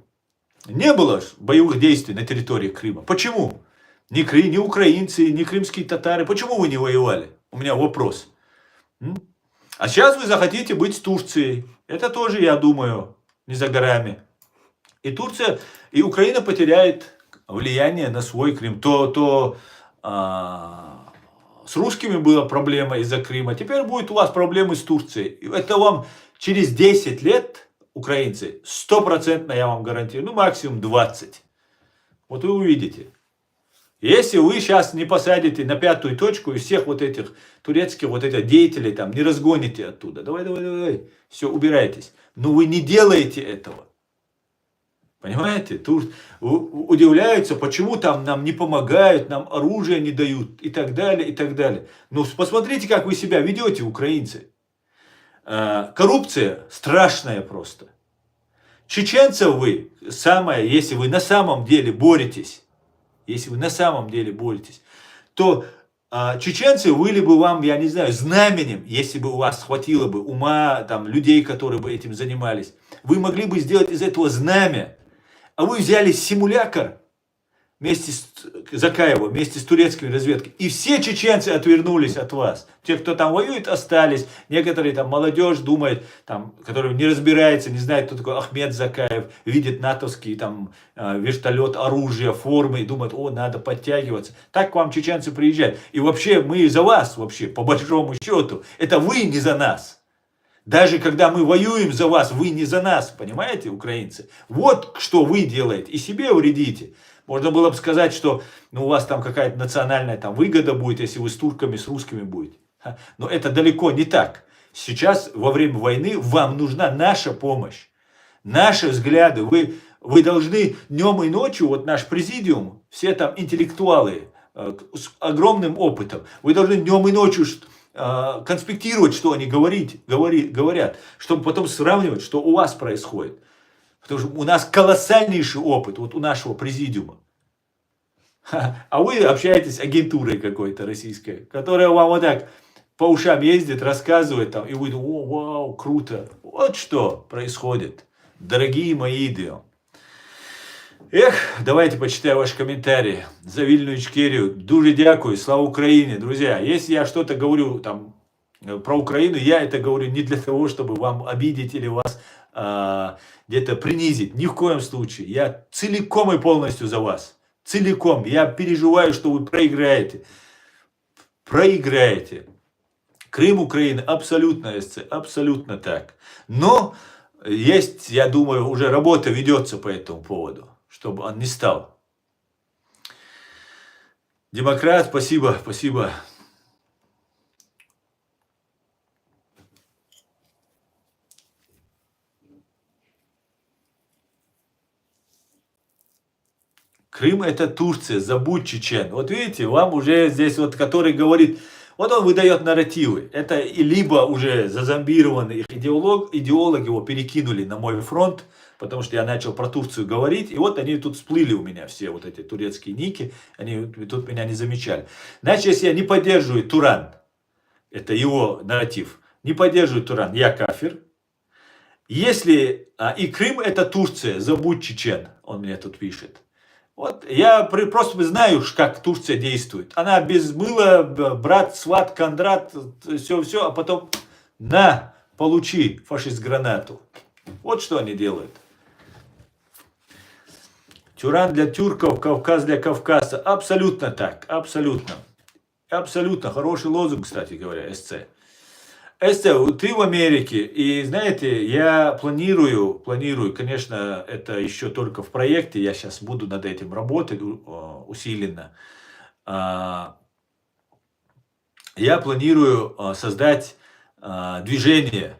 Не было боевых действий на территории Крыма. Почему? Ни украинцы, ни крымские татары. Почему вы не воевали? У меня вопрос. А сейчас вы захотите быть с Турцией. Это тоже, я думаю, не за горами. И Турция, и Украина потеряет влияние на свой Крым. С русскими была проблема из-за Крыма. Теперь будет у вас проблемы с Турцией. Это вам через 10 лет, украинцы, 100% я вам гарантирую, ну максимум 20. Вот вы увидите. Если вы сейчас не посадите на пятую точку и всех вот этих турецких вот этих деятелей там не разгоните оттуда, давай, все, убирайтесь. Но вы не делаете этого. Понимаете? Тут удивляются, почему там нам не помогают, нам оружие не дают и так далее, и так далее. Ну, посмотрите, как вы себя ведете, украинцы. Коррупция страшная просто. Чеченцев вы, если вы на самом деле боретесь, то чеченцы были бы вам, я не знаю, знаменем, если бы у вас хватило бы ума, там, людей, которые бы этим занимались. Вы могли бы сделать из этого знамя. А вы взяли симулятор вместе с Закаевым, вместе с турецкими разведками. И все чеченцы отвернулись от вас. Те, кто там воюет, остались. Некоторые там молодежь думает, там, которая не разбирается, не знает, кто такой Ахмед Закаев, видит натовский там вертолет, оружие, формы и думает, надо подтягиваться. Так к вам чеченцы приезжают. И вообще мы за вас, вообще, по большому счету. Это вы не за нас. Даже когда мы воюем за вас, вы не за нас, понимаете, украинцы? Вот что вы делаете, и себе вредите. Можно было бы сказать, что у вас там какая-то национальная там выгода будет, если вы с турками, с русскими будете. Но это далеко не так. Сейчас, во время войны, вам нужна наша помощь, наши взгляды. Вы должны днем и ночью, вот наш президиум, все там интеллектуалы с огромным опытом, вы должны днем и ночью конспектировать, что они говорят, чтобы потом сравнивать, что у вас происходит. Потому что у нас колоссальнейший опыт, вот у нашего президиума. А вы общаетесь с агентурой какой-то российской, которая вам вот так по ушам ездит, рассказывает там, и вы думаете, о, вау, круто. Вот что происходит, дорогие мои идеи. Эх, давайте почитаю ваши комментарии. За вільну Ічкерію. Дуже дякую, слава Украине. Друзья, если я что-то говорю там про Украину, я это говорю не для того, чтобы вам обидеть или вас где-то принизить. Ни в коем случае. Я целиком и полностью за вас. Целиком. Я переживаю, что вы проиграете. Проиграете. Крым, Украина, абсолютно, абсолютно так. Но есть, я думаю, уже работа ведется по этому поводу, чтобы он не стал. Демократ, спасибо, спасибо. Крым это Турция, забудь чечен. Вот видите, вам уже здесь вот, который говорит, вот он выдает нарративы. Это либо уже зазомбированный их идеолог его перекинули на мой фронт, потому что я начал про Турцию говорить, и вот они тут всплыли у меня, все вот эти турецкие ники, они тут меня не замечали. Значит, если я не поддерживаю Туран, это его нарратив, не поддерживаю Туран, я кафир. Если и Крым это Турция, забудь чечен, он мне тут пишет. Вот я просто знаю, как Турция действует. Она без мыла, брат, сват, Кондрат, все, а потом на, получи, фашист, гранату. Вот что они делают. Тюран для тюрков, Кавказ для Кавказа. Абсолютно так, абсолютно. Абсолютно. Хороший лозунг, кстати говоря, СЦ. СЦ, ты в Америке, и знаете, я планирую, конечно, это еще только в проекте, я сейчас буду над этим работать усиленно. Я планирую создать движение,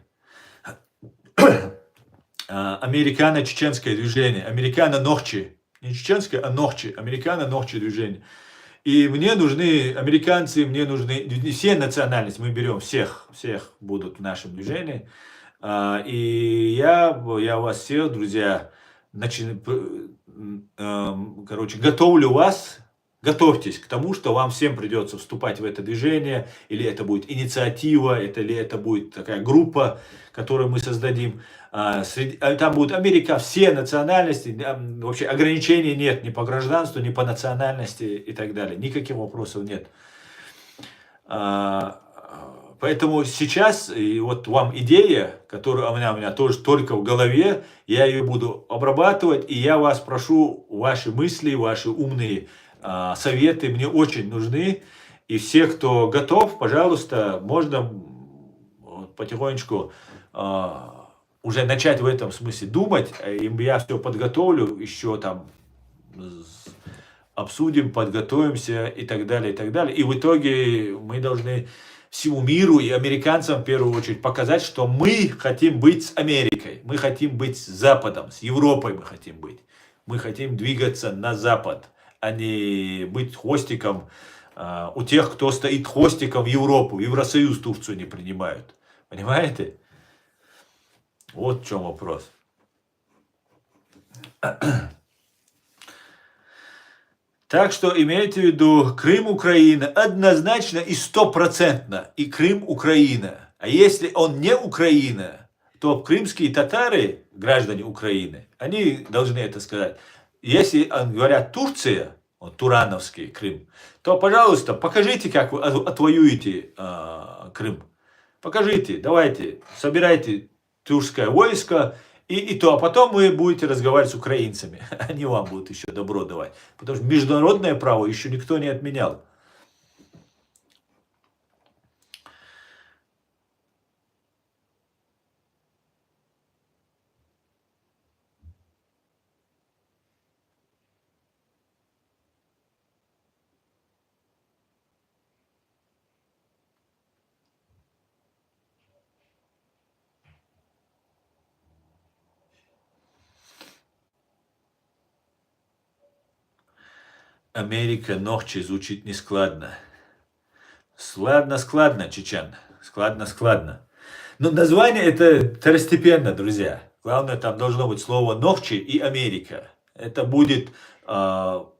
американо-чеченское движение, американо-нохчи, не чеченское, а нохчи, американо-нохчи движение. И мне нужны американцы, мне нужны все национальности, мы берем всех будут в нашем движении. И я вас всех, друзья, готовлю вас, готовьтесь к тому, что вам всем придется вступать в это движение, или это будет инициатива, или это будет такая группа, которую мы создадим. Там будут Америка, все национальности, вообще ограничений нет ни по гражданству, ни по национальности и так далее. Никаких вопросов нет. Поэтому сейчас, и вот вам идея, которая у меня тоже только в голове, я ее буду обрабатывать, и я вас прошу, ваши мысли, ваши умные советы мне очень нужны. И все, кто готов, пожалуйста, можно потихонечку уже начать в этом смысле думать, и я все подготовлю, еще там обсудим, подготовимся и так далее, и так далее. И в итоге мы должны всему миру и американцам в первую очередь показать, что мы хотим быть с Америкой, мы хотим быть с Западом, с Европой мы хотим быть. Мы хотим двигаться на Запад, а не быть хвостиком у тех, кто стоит хвостиком в Европу. Евросоюз Турцию не принимают. Понимаете? Вот в чем вопрос. Так что имейте в виду, Крым Украина однозначно и стопроцентно, и Крым Украина. А если он не Украина, то крымские татары, граждане Украины, они должны это сказать. Если говорят Турция, вот, Турановский Крым, то, пожалуйста, покажите, как вы отвоюете Крым. Покажите, давайте, собирайте турецкое войско, и то, а потом вы будете разговаривать с украинцами. Они вам будут еще добро давать. Потому что международное право еще никто не отменял. Америка Нохчи звучит нескладно. Складно, чечен. Складно. Но название это второстепенно, друзья. Главное, там должно быть слово «ногчи» и «Америка». Это будет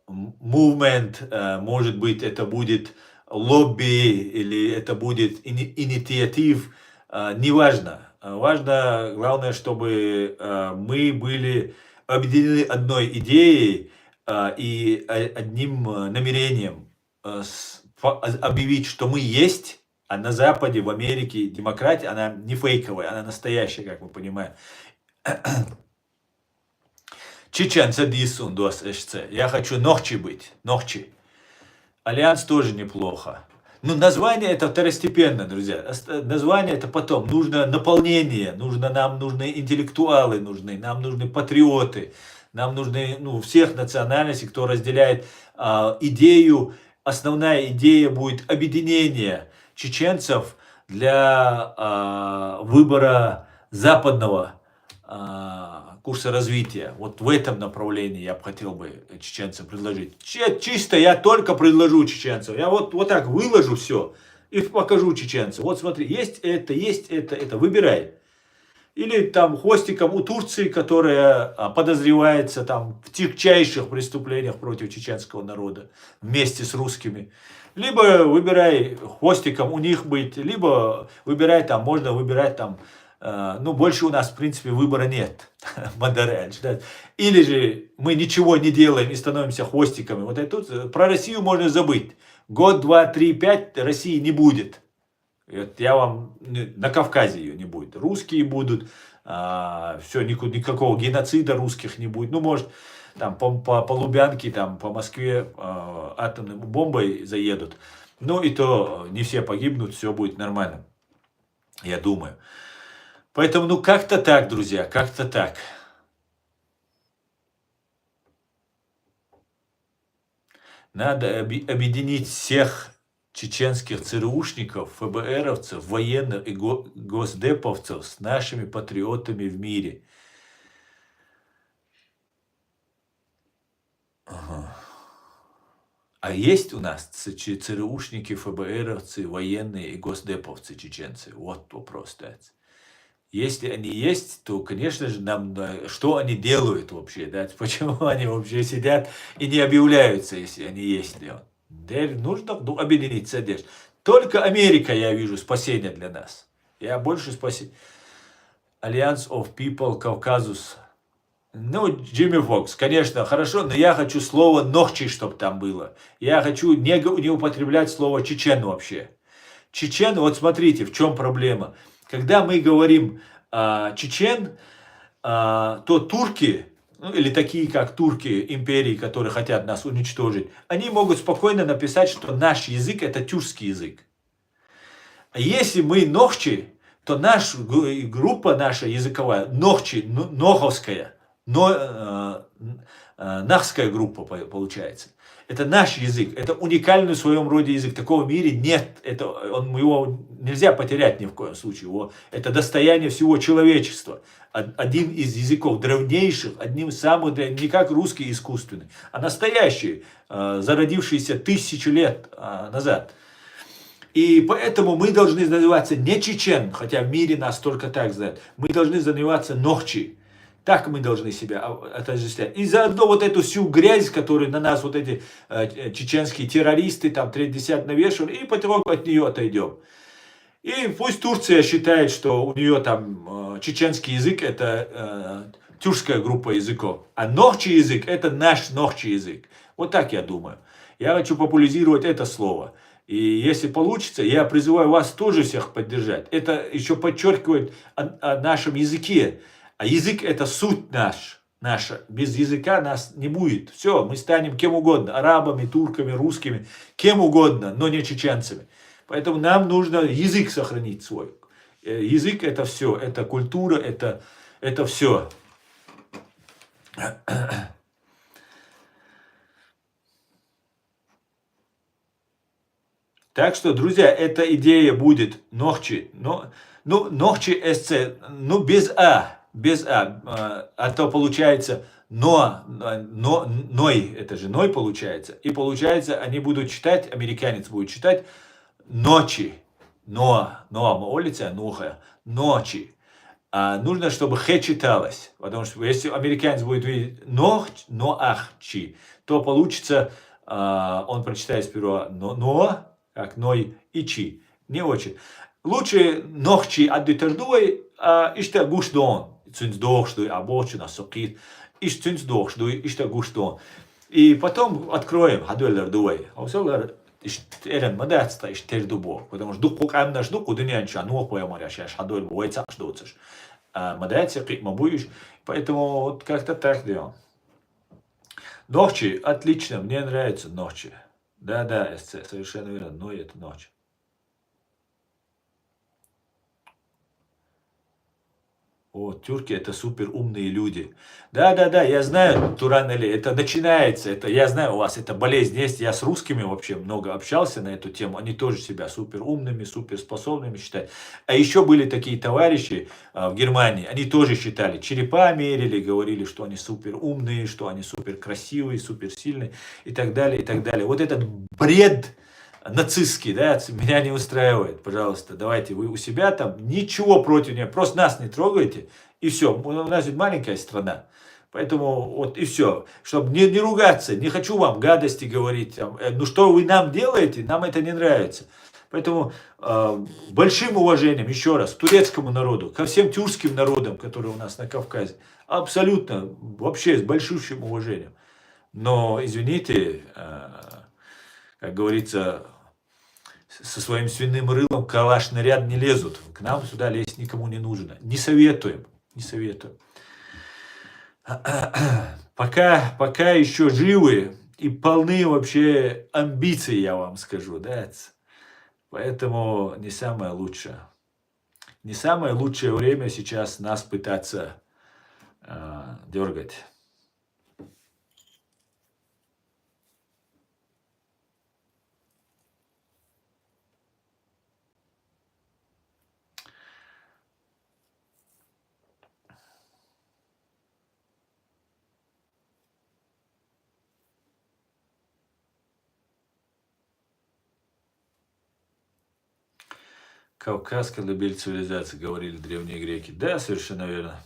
movement, может быть, это будет лобби или это будет инициатив, неважно. Важно, главное, чтобы мы были объединены одной идеей и одним намерением объявить, что мы есть, а на Западе, в Америке демократия, она не фейковая, она настоящая, как мы понимаем. Чечен садис ундос эшце. Я хочу ногчи быть, ногчи. Альянс тоже неплохо. Но название это второстепенно, друзья. Название это потом. Нужно наполнение, нам нужны интеллектуалы, нам нужны патриоты, нам нужны всех национальностей, кто разделяет идею. Основная идея будет объединение чеченцев для выбора западного курса развития. Вот в этом направлении я бы хотел чеченцам предложить. Чисто я только предложу чеченцам. Я вот так выложу все и покажу чеченцам. Вот смотри, есть это, выбирай. Или там хвостиком у Турции, которая подозревается там в тягчайших преступлениях против чеченского народа вместе с русскими. Либо выбирай хвостиком у них быть, либо выбирай там, можно выбирать там, больше у нас в принципе выбора нет. Или же мы ничего не делаем и становимся хвостиками. Вот это тут про Россию можно забыть. Год, 2, 3, 5 России не будет. Я вам на Кавказе ее не будет. Русские будут, все, никакого геноцида русских не будет. Может, там по Лубянке, там по Москве атомной бомбой заедут. И то не все погибнут, все будет нормально. Я думаю. Поэтому, как-то так, друзья, как-то так. Надо объединить всех чеченских ЦРУшников, ФБРовцев, военных и госдеповцев с нашими патриотами в мире. Ага. А есть у нас ЦРУшники, ФБРовцы, военные и госдеповцы чеченцы? Вот вопрос ставится. Если они есть, то, конечно же, что они делают вообще? Почему они вообще сидят и не объявляются, если они есть? Нужно объединиться. Только Америка, я вижу, спасение для нас. Я больше спасение. Alliance of People Caucasus. Джимми Фокс, конечно, хорошо, но я хочу слово «ногчи», чтобы там было. Я хочу не употреблять слово «чечен» вообще. Чечен, вот смотрите, в чем проблема. Когда мы говорим чечен, то турки, или такие, как турки империи, которые хотят нас уничтожить, они могут спокойно написать, что наш язык это тюркский язык. А если мы ногчи, то наша группа, наша языковая, ногчи, ноховская, нахская группа получается. Это наш язык, это уникальный в своем роде язык. Такого в мире нет, его нельзя потерять ни в коем случае. Это достояние всего человечества. Один из языков древнейших, одним из самых, не как русский искусственный, а настоящий, зародившийся 1000 лет назад. И поэтому мы должны называться не чечен, хотя в мире нас только так знают. Мы должны называться ногчи. Так мы должны себя отождествлять. И заодно вот эту всю грязь, которую на нас вот эти чеченские террористы, там 30 навешивали, и потихоньку от нее отойдем. И пусть Турция считает, что у нее там чеченский язык это тюркская группа языков, а ногчи язык это наш ногчи язык. Вот так я думаю. Я хочу популяризировать это слово. И если получится, я призываю вас тоже всех поддержать. Это еще подчеркивает о нашем языке. А язык это суть наша. Без языка нас не будет. Все, мы станем кем угодно. Арабами, турками, русскими. Кем угодно, но не чеченцами. Поэтому нам нужно язык сохранить свой. Язык это все. Это культура, это все. Так что, друзья, эта идея будет ногчи. Ногчи эсце, без А. Без А. А то получается ной, это же ной получается. И получается, они будут читать, американец будет читать ночи, улица, нуха, ночи. Нужно, чтобы х читалось, потому что если американец будет видеть ноахчи, то получится, он прочитает сперва как ной и чи, не очень. Лучше нохчи аддитerdуй, иште гушдон, цинсдохштуй, абочина, сокит, иш цинсдохштуй, иште гушдон. И потом откроем хадуэллердуй, Эрен мадацта иш тердубо, потому что дух амнаш дух дынянча, ну поемаря шаш хадуэль бойца ждуцеш. Мадаця мабуиш, поэтому вот как-то так делал. Ночи, отлично, мне нравится ночи. Да, совершенно верно, но это ночь. О, тюрки это супер умные люди. Да, я знаю, Туран Али, это начинается, это, я знаю, у вас эта болезнь есть, я с русскими вообще много общался на эту тему, они тоже себя супер умными, супер способными считают. А еще были такие товарищи в Германии, они тоже считали, черепа мерили, говорили, что они супер умные, что они супер красивые, супер сильные и так далее, и так далее. Вот этот бред нацистский, да, меня не устраивает, пожалуйста, давайте вы у себя там, ничего против него, просто нас не трогайте, и все, у нас ведь маленькая страна, поэтому вот и все, чтобы не ругаться, не хочу вам гадости говорить, ну что вы нам делаете, нам это не нравится. Поэтому большим уважением, еще раз, к турецкому народу, ко всем тюркским народам, которые у нас на Кавказе, абсолютно, вообще с большущим уважением. Но, извините, как говорится, со своим свиным рылом калаш наряд не лезут. К нам сюда лезть никому не нужно. Не советуем. Пока еще живы и полны вообще амбиций, я вам скажу. Да? Поэтому не самое лучшее. Не самое лучшее время сейчас нас пытаться дергать. Кавказ, колыбель цивилизации, говорили древние греки. Да, совершенно верно.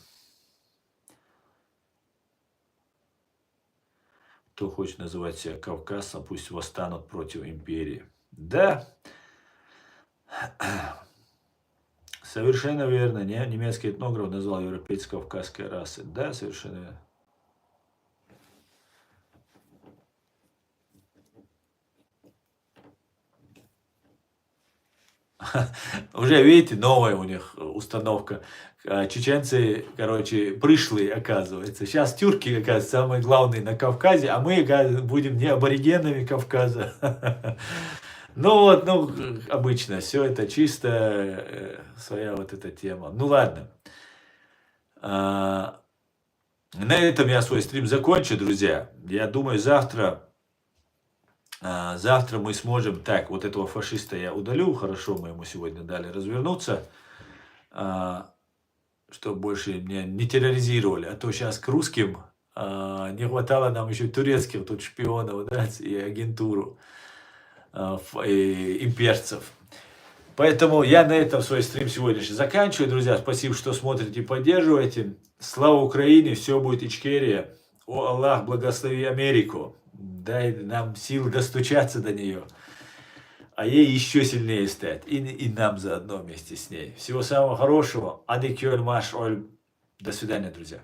Кто хочет называть себя Кавказом, пусть восстанут против империи. Да, совершенно верно. Немецкий этнограф назвал европейцев кавказской расой. Да, совершенно верно. Уже, видите, новая у них установка. Чеченцы, пришлые, оказывается. Сейчас тюрки, оказывается, самые главные на Кавказе, а мы, будем не аборигенами Кавказа. Ну, обычно, все это чисто своя вот эта тема. Ну, ладно. На этом я свой стрим закончу, друзья. Я думаю, завтра мы сможем... Так, вот этого фашиста я удалю. Хорошо, мы ему сегодня дали развернуться. Чтобы больше меня не терроризировали. А то сейчас к русским не хватало нам еще турецких тут шпионов, да, и агентуру и имперцев. Поэтому я на этом свой стрим сегодняшний заканчиваю, друзья. Спасибо, что смотрите и поддерживаете. Слава Украине, все будет Ичкерия. О, Аллах, благослови Америку. Дай нам сил достучаться до нее. А ей еще сильнее стать. И нам заодно вместе с ней. Всего самого хорошего. Адикёль маш оль. До свидания, друзья.